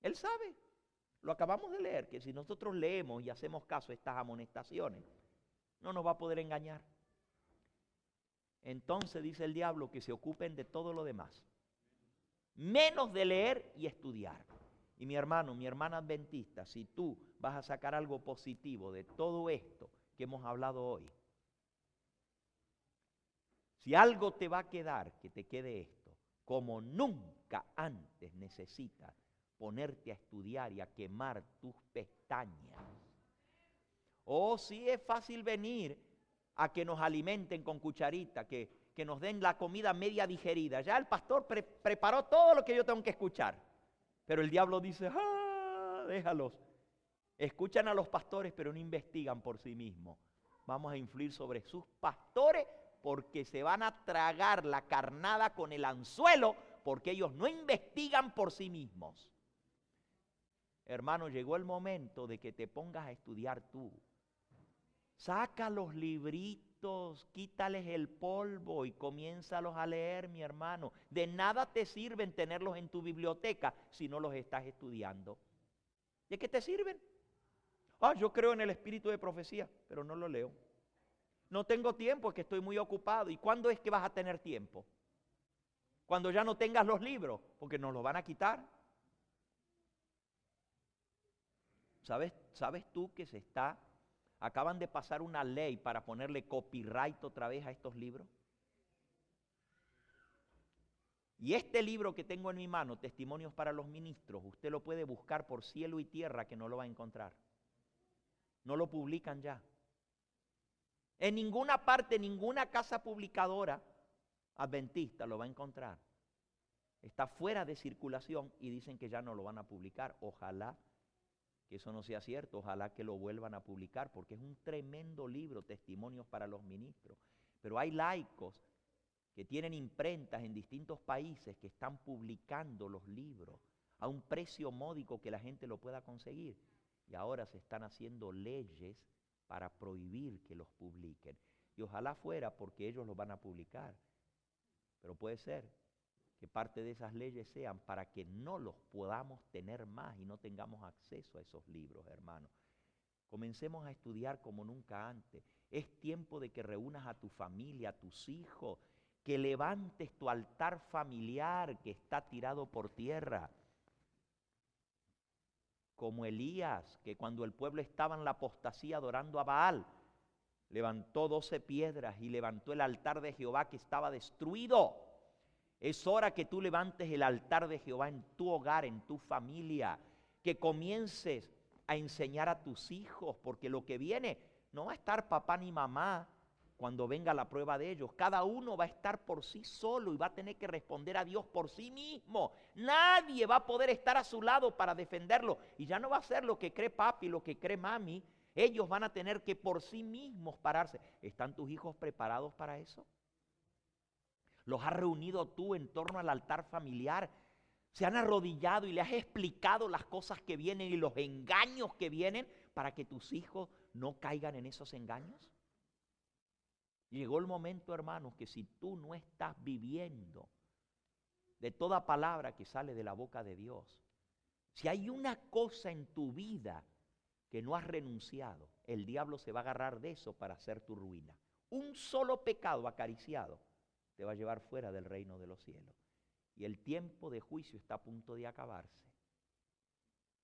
Él sabe, lo acabamos de leer, que si nosotros leemos y hacemos caso a estas amonestaciones, no nos va a poder engañar. Entonces dice el diablo que se ocupen de todo lo demás, menos de leer y estudiar. Y mi hermano, mi hermana adventista, si tú vas a sacar algo positivo de todo esto que hemos hablado hoy, si algo te va a quedar, que te quede esto: como nunca antes necesitas ponerte a estudiar y a quemar tus pestañas. Oh, sí es fácil venir a que nos alimenten con cucharita, que nos den la comida media digerida. Ya el pastor preparó todo lo que yo tengo que escuchar. Pero el diablo dice, déjalos. Escuchan a los pastores, pero no investigan por sí mismos. Vamos a influir sobre sus pastores porque se van a tragar la carnada con el anzuelo, porque ellos no investigan por sí mismos. Hermano, llegó el momento de que te pongas a estudiar tú. Saca los libritos, quítales el polvo y comiénzalos a leer, mi hermano. De nada te sirven tenerlos en tu biblioteca si no los estás estudiando. ¿De qué te sirven? Yo creo en el espíritu de profecía, pero no lo leo. No tengo tiempo, es que estoy muy ocupado. ¿Y cuándo es que vas a tener tiempo? Cuando ya no tengas los libros, porque nos los van a quitar. ¿Sabes tú que acaban de pasar una ley para ponerle copyright otra vez a estos libros? Y este libro que tengo en mi mano, Testimonios para los Ministros, usted lo puede buscar por cielo y tierra que no lo va a encontrar. No lo publican ya. En ninguna parte, ninguna casa publicadora adventista lo va a encontrar. Está fuera de circulación y dicen que ya no lo van a publicar. Ojalá que eso no sea cierto, ojalá que lo vuelvan a publicar, porque es un tremendo libro, Testimonios para los Ministros. Pero hay laicos que tienen imprentas en distintos países que están publicando los libros a un precio módico que la gente lo pueda conseguir. Y ahora se están haciendo leyes para prohibir que los publiquen. Y ojalá fuera porque ellos los van a publicar. Pero puede ser que parte de esas leyes sean para que no los podamos tener más y no tengamos acceso a esos libros, hermanos. Comencemos a estudiar como nunca antes. Es tiempo de que reúnas a tu familia, a tus hijos, que levantes tu altar familiar que está tirado por tierra. Como Elías, que cuando el pueblo estaba en la apostasía adorando a Baal, levantó 12 piedras y levantó el altar de Jehová que estaba destruido. Es hora que tú levantes el altar de Jehová en tu hogar, en tu familia, que comiences a enseñar a tus hijos, porque lo que viene no va a estar papá ni mamá cuando venga la prueba de ellos. Cada uno va a estar por sí solo y va a tener que responder a Dios por sí mismo. Nadie va a poder estar a su lado para defenderlo. Y ya no va a ser lo que cree papi, lo que cree mami. Ellos van a tener que por sí mismos pararse. ¿Están tus hijos preparados para eso? ¿Los has reunido tú en torno al altar familiar? ¿Se han arrodillado y le has explicado las cosas que vienen y los engaños que vienen para que tus hijos no caigan en esos engaños? Llegó el momento, hermanos, que si tú no estás viviendo de toda palabra que sale de la boca de Dios, si hay una cosa en tu vida que no has renunciado, el diablo se va a agarrar de eso para hacer tu ruina. Un solo pecado acariciado te va a llevar fuera del reino de los cielos. Y el tiempo de juicio está a punto de acabarse.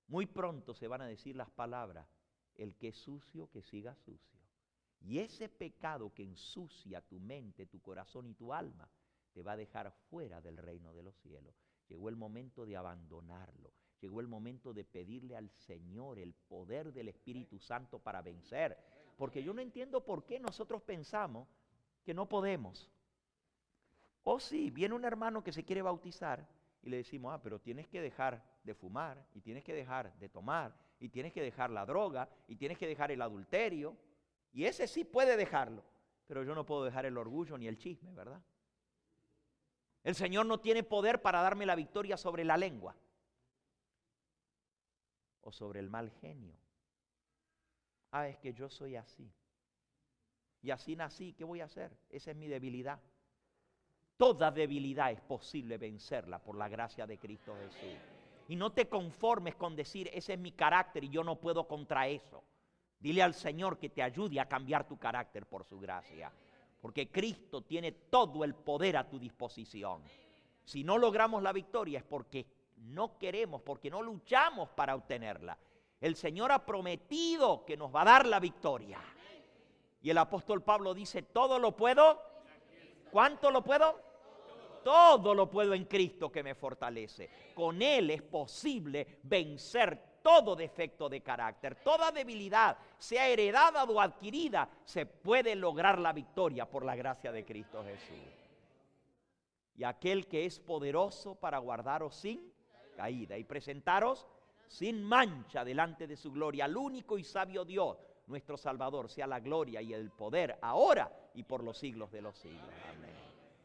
Muy pronto se van a decir las palabras, el que es sucio, que siga sucio. Y ese pecado que ensucia tu mente, tu corazón y tu alma, te va a dejar fuera del reino de los cielos. Llegó el momento de abandonarlo. Llegó el momento de pedirle al Señor el poder del Espíritu Santo para vencer. Porque yo no entiendo por qué nosotros pensamos que no podemos. O sí, viene un hermano que se quiere bautizar y le decimos, pero tienes que dejar de fumar, y tienes que dejar de tomar, y tienes que dejar la droga, y tienes que dejar el adulterio. Y ese sí puede dejarlo, pero yo no puedo dejar el orgullo ni el chisme, ¿verdad? El Señor no tiene poder para darme la victoria sobre la lengua o sobre el mal genio. Es que yo soy así. Y así nací, ¿qué voy a hacer? Esa es mi debilidad. Toda debilidad es posible vencerla por la gracia de Cristo Jesús. Y no te conformes con decir, ese es mi carácter y yo no puedo contra eso. Dile al Señor que te ayude a cambiar tu carácter por su gracia. Porque Cristo tiene todo el poder a tu disposición. Si no logramos la victoria es porque no queremos, porque no luchamos para obtenerla. El Señor ha prometido que nos va a dar la victoria. Y el apóstol Pablo dice, todo lo puedo. ¿Cuánto lo puedo? Todo lo puedo en Cristo que me fortalece. Con Él es posible vencer todo defecto de carácter, toda debilidad, sea heredada o adquirida, se puede lograr la victoria por la gracia de Cristo Jesús. Y aquel que es poderoso para guardaros sin caída y presentaros sin mancha delante de su gloria, al único y sabio Dios, nuestro Salvador, sea la gloria y el poder ahora y por los siglos de los siglos. Amén.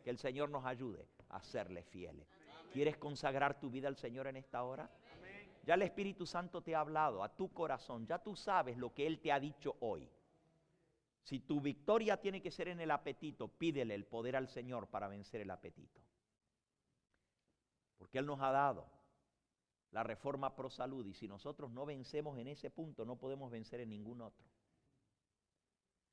Que el Señor nos ayude a serle fieles. ¿Quieres consagrar tu vida al Señor en esta hora? Ya el Espíritu Santo te ha hablado a tu corazón, ya tú sabes lo que Él te ha dicho hoy. Si tu victoria tiene que ser en el apetito, pídele el poder al Señor para vencer el apetito. Porque Él nos ha dado la reforma pro salud y si nosotros no vencemos en ese punto, no podemos vencer en ningún otro.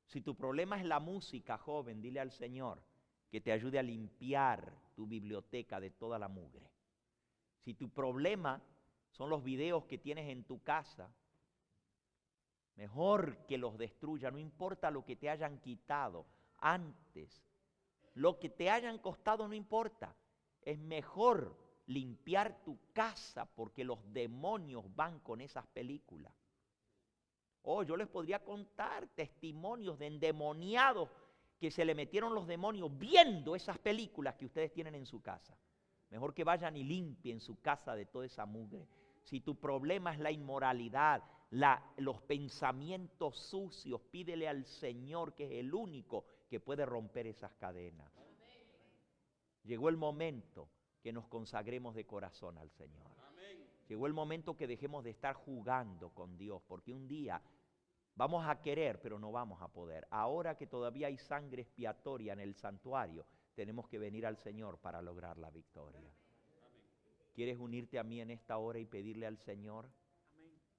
Si tu problema es la música, joven, dile al Señor que te ayude a limpiar tu biblioteca de toda la mugre. Si tu problema son los videos que tienes en tu casa, mejor que los destruya, no importa lo que te hayan quitado antes, lo que te hayan costado no importa, es mejor limpiar tu casa porque los demonios van con esas películas. Yo les podría contar testimonios de endemoniados que se le metieron los demonios viendo esas películas que ustedes tienen en su casa. Mejor que vayan y limpien su casa de toda esa mugre. Si tu problema es la inmoralidad, los pensamientos sucios, pídele al Señor que es el único que puede romper esas cadenas. Llegó el momento que nos consagremos de corazón al Señor. Llegó el momento que dejemos de estar jugando con Dios, porque un día vamos a querer, pero no vamos a poder. Ahora que todavía hay sangre expiatoria en el santuario, tenemos que venir al Señor para lograr la victoria. ¿Quieres unirte a mí en esta hora y pedirle al Señor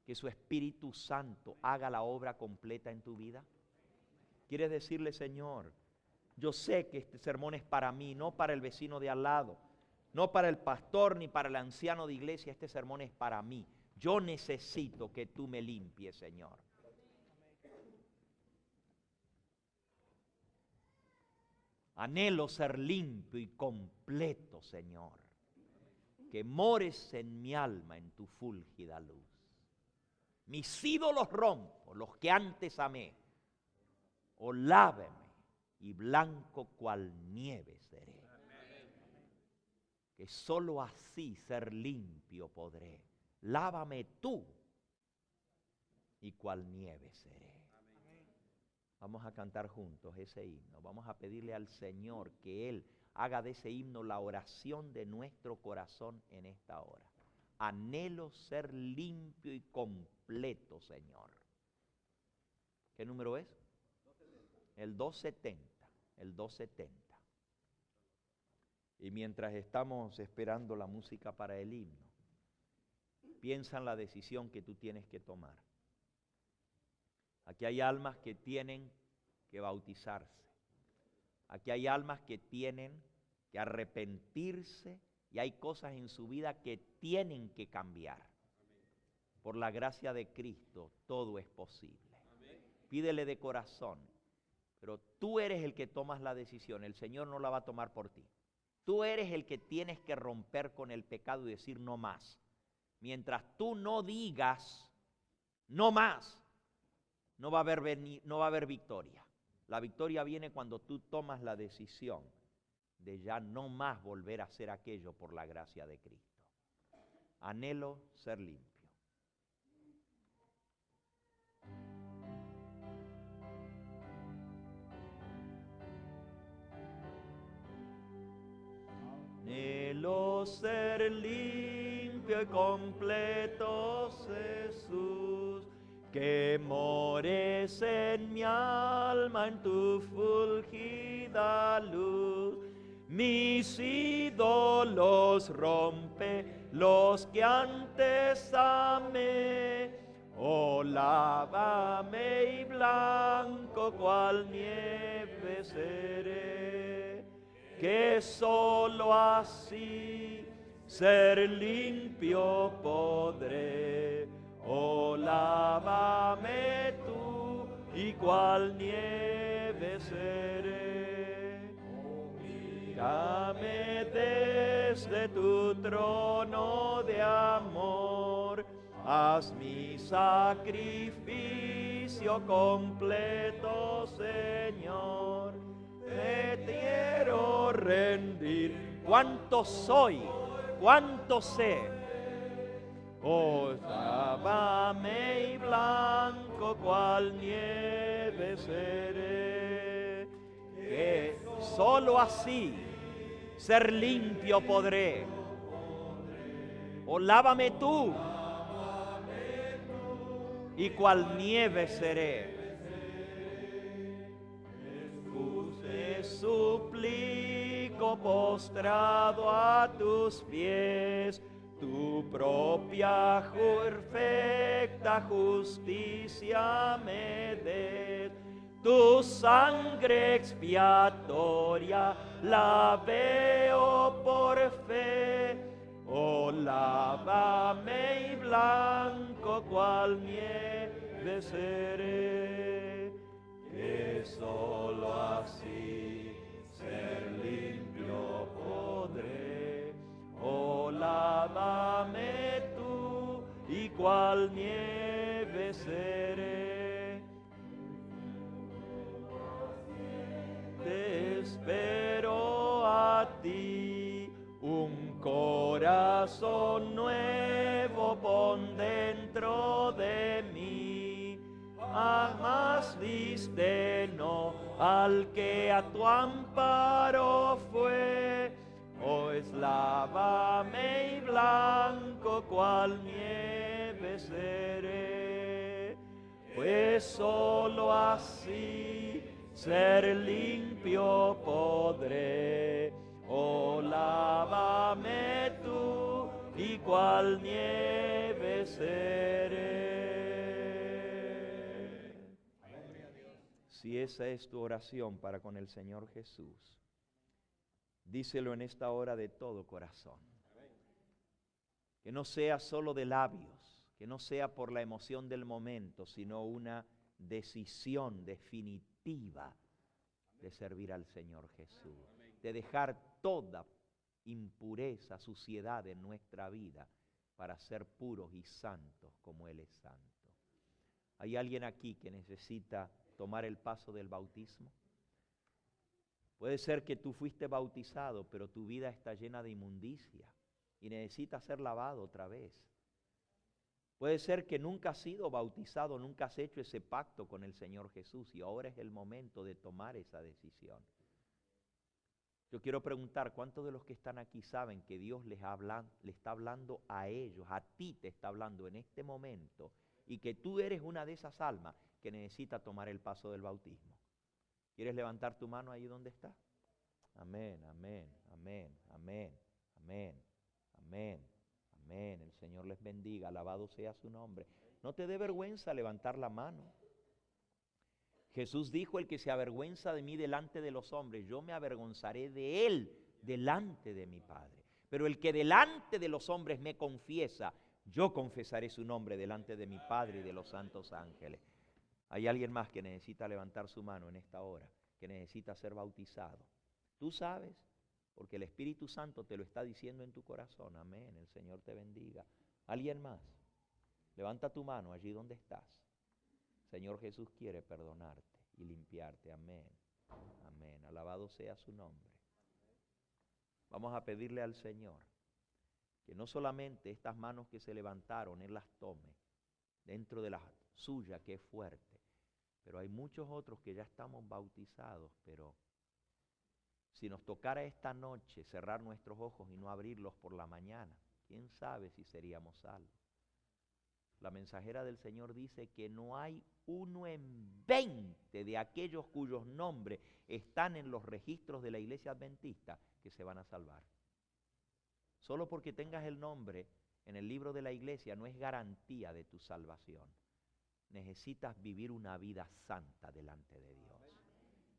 que su Espíritu Santo haga la obra completa en tu vida? ¿Quieres decirle, Señor, yo sé que este sermón es para mí, no para el vecino de al lado, no para el pastor ni para el anciano de iglesia, este sermón es para mí. Yo necesito que tú me limpies, Señor. Anhelo ser limpio y completo, Señor. Que mores en mi alma en tu fúlgida luz. Mis ídolos rompo, los que antes amé. O láveme y blanco cual nieve seré. Que sólo así ser limpio podré. Lávame tú y cual nieve seré. Vamos a cantar juntos ese himno. Vamos a pedirle al Señor que Él haga de ese himno la oración de nuestro corazón en esta hora. Anhelo ser limpio y completo, Señor. ¿Qué número es? El 270. El 270. Y mientras estamos esperando la música para el himno, piensa en la decisión que tú tienes que tomar. Aquí hay almas que tienen que bautizarse. Aquí hay almas que tienen que arrepentirse y hay cosas en su vida que tienen que cambiar. Por la gracia de Cristo todo es posible. Pídele de corazón, pero tú eres el que tomas la decisión, el Señor no la va a tomar por ti. Tú eres el que tienes que romper con el pecado y decir no más. Mientras tú no digas no más, no va a haber victoria. La victoria viene cuando tú tomas la decisión de ya no más volver a hacer aquello por la gracia de Cristo. Anhelo ser limpio. Anhelo ser limpio y completo, Jesús, que mores en mi alma en tu fulgida luz. Mis ídolos rompe, los que antes amé. Oh, lávame y blanco cual nieve seré. Que solo así ser limpio podré. Oh, lávame tú y cual nieve seré. Mírame desde tu trono de amor, haz mi sacrificio completo, Señor. Te quiero rendir. ¿Cuánto soy? ¿Cuánto sé? Oh, lávame y blanco cual nieve seré. Que solo así ser limpio podré. Oh, lávame tú y cual nieve seré. Te suplico postrado a tus pies, tu propia perfecta justicia me des. Tu sangre expiatoria la veo por fe. Oh, lávame y blanco cual nieve seré. Que solo así ser limpio podré. Oh, lávame tú y cual nieve seré. Te espero a ti, un corazón nuevo pon dentro de mí. Jamás diste no al que a tu amparo fue. Pues lávame y blanco cual nieve seré, pues solo así ser limpio podré. Oh, lávame tú y cual nieve seré. Si esa es tu oración para con el Señor Jesús, díselo en esta hora de todo corazón. Que no sea solo de labios, que no sea por la emoción del momento, sino una decisión definitiva de servir al Señor Jesús, de dejar toda impureza, suciedad en nuestra vida para ser puros y santos como Él es santo. ¿Hay alguien aquí que necesita tomar el paso del bautismo? Puede ser que tú fuiste bautizado, pero tu vida está llena de inmundicia y necesitas ser lavado otra vez. Puede ser que nunca has sido bautizado, nunca has hecho ese pacto con el Señor Jesús y ahora es el momento de tomar esa decisión. Yo quiero preguntar, ¿cuántos de los que están aquí saben que Dios le está hablando a ellos, a ti te está hablando en este momento y que tú eres una de esas almas que necesita tomar el paso del bautismo? ¿Quieres levantar tu mano ahí donde está? Amén, amén, amén, amén, amén, amén, amén. El Señor les bendiga, alabado sea su nombre. No te dé vergüenza levantar la mano. Jesús dijo, el que se avergüenza de mí delante de los hombres, yo me avergonzaré de él delante de mi Padre. Pero el que delante de los hombres me confiesa, yo confesaré su nombre delante de mi Padre y de los santos ángeles. ¿Hay alguien más que necesita levantar su mano en esta hora, que necesita ser bautizado? Tú sabes, porque el Espíritu Santo te lo está diciendo en tu corazón. Amén, el Señor te bendiga. ¿Alguien más? Levanta tu mano allí donde estás. Señor Jesús quiere perdonarte y limpiarte. Amén, amén. Alabado sea su nombre. Vamos a pedirle al Señor que no solamente estas manos que se levantaron, Él las tome dentro de la suya, que es fuerte. Pero hay muchos otros que ya estamos bautizados, pero si nos tocara esta noche cerrar nuestros ojos y no abrirlos por la mañana, ¿quién sabe si seríamos salvos? La mensajera del Señor dice que no hay uno en 20 de aquellos cuyos nombres están en los registros de la iglesia adventista que se van a salvar. Solo porque tengas el nombre en el libro de la iglesia no es garantía de tu salvación. Necesitas vivir una vida santa delante de Dios.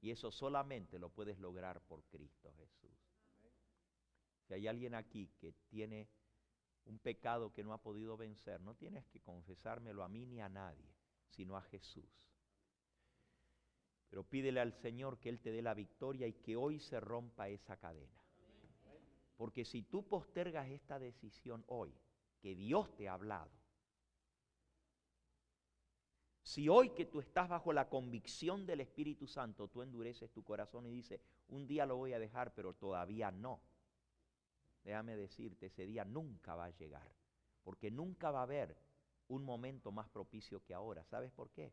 Y eso solamente lo puedes lograr por Cristo Jesús. Si hay alguien aquí que tiene un pecado que no ha podido vencer, no tienes que confesármelo a mí ni a nadie, sino a Jesús. Pero pídele al Señor que Él te dé la victoria y que hoy se rompa esa cadena. Porque si tú postergas esta decisión hoy, que Dios te ha hablado, si hoy que tú estás bajo la convicción del Espíritu Santo, tú endureces tu corazón y dices, un día lo voy a dejar, pero todavía no. Déjame decirte, ese día nunca va a llegar, porque nunca va a haber un momento más propicio que ahora. ¿Sabes por qué?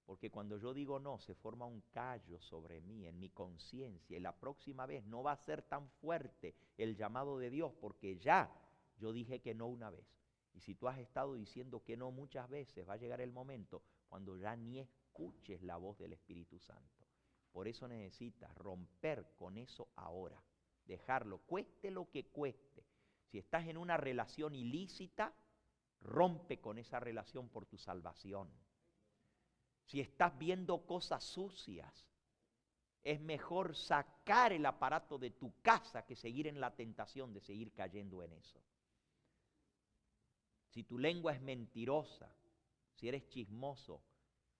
Porque cuando yo digo no, se forma un callo sobre mí, en mi conciencia, y la próxima vez no va a ser tan fuerte el llamado de Dios, porque ya yo dije que no una vez. Y si tú has estado diciendo que no muchas veces, va a llegar el momento cuando ya ni escuches la voz del Espíritu Santo. Por eso necesitas romper con eso ahora, dejarlo, cueste lo que cueste. Si estás en una relación ilícita, rompe con esa relación por tu salvación. Si estás viendo cosas sucias, es mejor sacar el aparato de tu casa que seguir en la tentación de seguir cayendo en eso. Si tu lengua es mentirosa, si eres chismoso,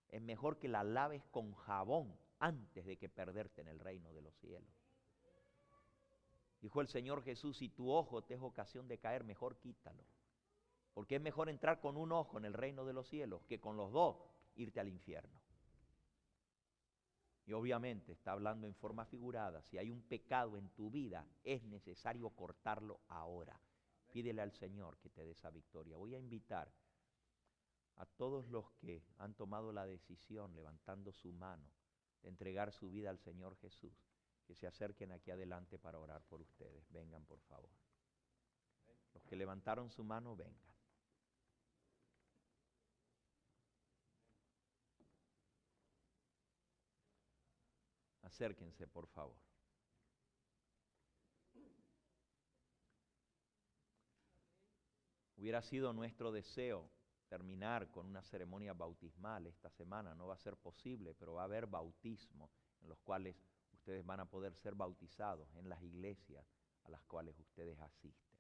es mejor que la laves con jabón antes de que perderte en el reino de los cielos. Dijo el Señor Jesús, si tu ojo te es ocasión de caer, mejor quítalo. Porque es mejor entrar con un ojo en el reino de los cielos que con los dos irte al infierno. Y obviamente está hablando en forma figurada. Si hay un pecado en tu vida, es necesario cortarlo ahora. Pídele al Señor que te dé esa victoria. Voy a invitar a todos los que han tomado la decisión, levantando su mano, de entregar su vida al Señor Jesús, que se acerquen aquí adelante para orar por ustedes. Vengan, por favor. Los que levantaron su mano, vengan. Acérquense, por favor. Hubiera sido nuestro deseo terminar con una ceremonia bautismal esta semana. No va a ser posible, pero va a haber bautismos en los cuales ustedes van a poder ser bautizados en las iglesias a las cuales ustedes asisten.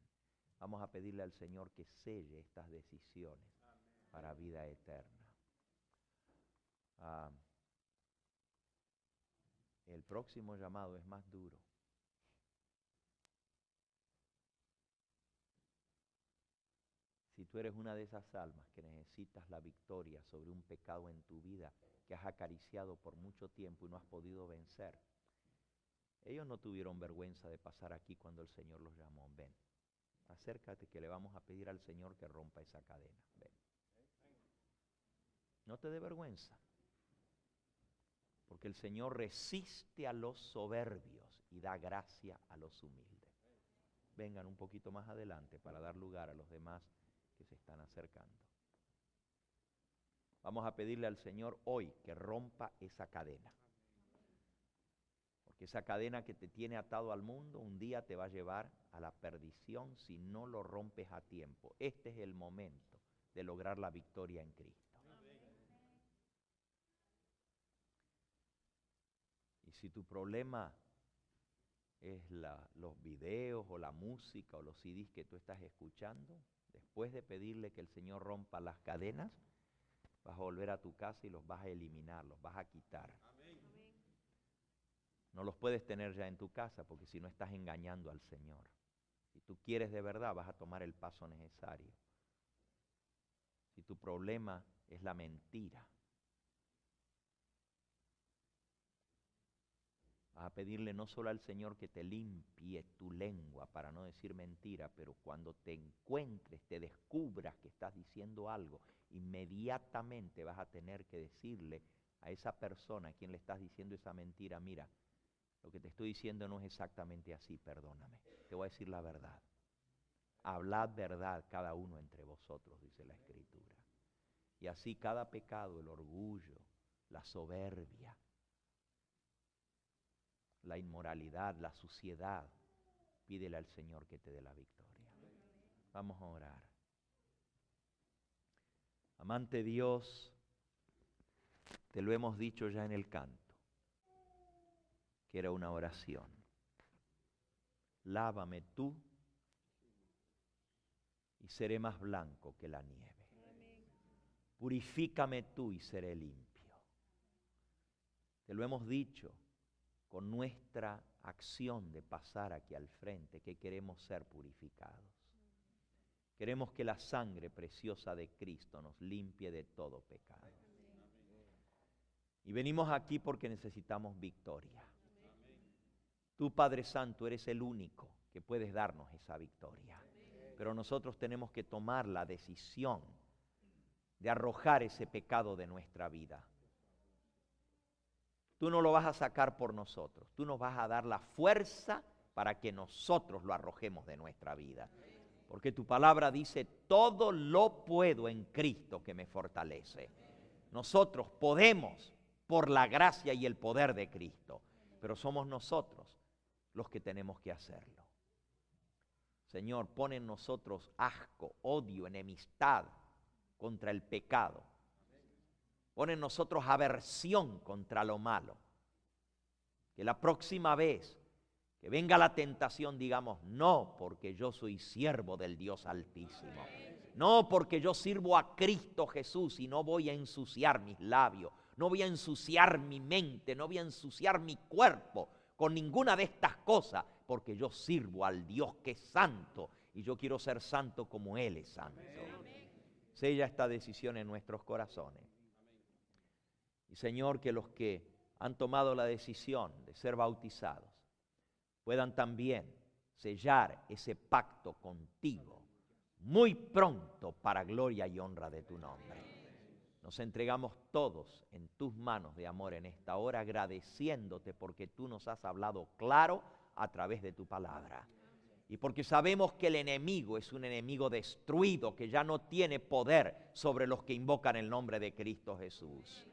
Vamos a pedirle al Señor que selle estas decisiones para vida eterna. El próximo llamado es más duro. Si tú eres una de esas almas que necesitas la victoria sobre un pecado en tu vida que has acariciado por mucho tiempo y no has podido vencer, ellos no tuvieron vergüenza de pasar aquí cuando el Señor los llamó. Ven, acércate que le vamos a pedir al Señor que rompa esa cadena. Ven. No te dé vergüenza, porque el Señor resiste a los soberbios y da gracia a los humildes. Vengan un poquito más adelante para dar lugar a los demás que se están acercando. Vamos a pedirle al Señor hoy que rompa esa cadena. Porque esa cadena que te tiene atado al mundo un día te va a llevar a la perdición si no lo rompes a tiempo. Este es el momento de lograr la victoria en Cristo. Y si tu problema es los videos o la música o los CDs que tú estás escuchando, después de pedirle que el Señor rompa las cadenas, vas a volver a tu casa y los vas a eliminar, los vas a quitar. Amén. No los puedes tener ya en tu casa porque si no estás engañando al Señor. Si tú quieres de verdad, vas a tomar el paso necesario. Si tu problema es la mentira, vas a pedirle no solo al Señor que te limpie tu lengua para no decir mentira, pero cuando te encuentres, te descubras que estás diciendo algo, inmediatamente vas a tener que decirle a esa persona a quien le estás diciendo esa mentira: mira, lo que te estoy diciendo no es exactamente así, perdóname, te voy a decir la verdad. Hablad verdad cada uno entre vosotros, dice la Escritura. Y así cada pecado, el orgullo, la soberbia, la inmoralidad, la suciedad, pídele al Señor que te dé la victoria. Vamos a orar. Amante Dios, te lo hemos dicho ya en el canto, que era una oración. Lávame tú y seré más blanco que la nieve. Purifícame tú y seré limpio. Te lo hemos dicho con nuestra acción de pasar aquí al frente, que queremos ser purificados. Queremos que la sangre preciosa de Cristo nos limpie de todo pecado. Y venimos aquí porque necesitamos victoria. Tú, Padre Santo, eres el único que puedes darnos esa victoria. Pero nosotros tenemos que tomar la decisión de arrojar ese pecado de nuestra vida. Tú no lo vas a sacar por nosotros. Tú nos vas a dar la fuerza para que nosotros lo arrojemos de nuestra vida. Porque tu palabra dice: todo lo puedo en Cristo que me fortalece. Nosotros podemos por la gracia y el poder de Cristo, pero somos nosotros los que tenemos que hacerlo. Señor, pon en nosotros asco, odio, enemistad contra el pecado. Pon en nosotros aversión contra lo malo. Que la próxima vez que venga la tentación digamos: no, porque yo soy siervo del Dios Altísimo. No, porque yo sirvo a Cristo Jesús y no voy a ensuciar mis labios, no voy a ensuciar mi mente, no voy a ensuciar mi cuerpo con ninguna de estas cosas, porque yo sirvo al Dios que es santo y yo quiero ser santo como Él es santo. Sella esta decisión en nuestros corazones. Y Señor, que los que han tomado la decisión de ser bautizados puedan también sellar ese pacto contigo muy pronto para gloria y honra de tu nombre. Nos entregamos todos en tus manos de amor en esta hora, agradeciéndote porque tú nos has hablado claro a través de tu palabra. Y porque sabemos que el enemigo es un enemigo destruido, que ya no tiene poder sobre los que invocan el nombre de Cristo Jesús.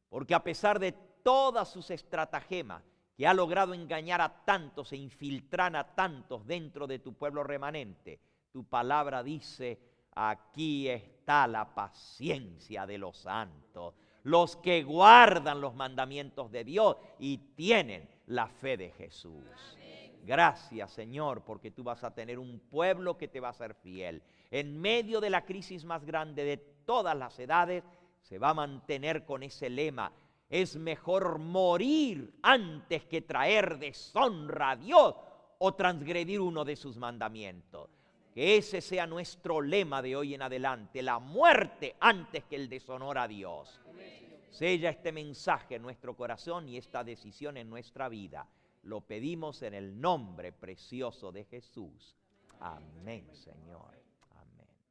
Porque a pesar de todas sus estratagemas, que ha logrado engañar a tantos e infiltrar a tantos dentro de tu pueblo remanente, tu palabra dice: aquí está la paciencia de los santos, los que guardan los mandamientos de Dios y tienen la fe de Jesús. Gracias, Señor, porque tú vas a tener un pueblo que te va a ser fiel. En medio de la crisis más grande de todas las edades, se va a mantener con ese lema: es mejor morir antes que traer deshonra a Dios o transgredir uno de sus mandamientos. Que ese sea nuestro lema de hoy en adelante: la muerte antes que el deshonor a Dios. Sella este mensaje en nuestro corazón y esta decisión en nuestra vida. Lo pedimos en el nombre precioso de Jesús. Amén, Señor.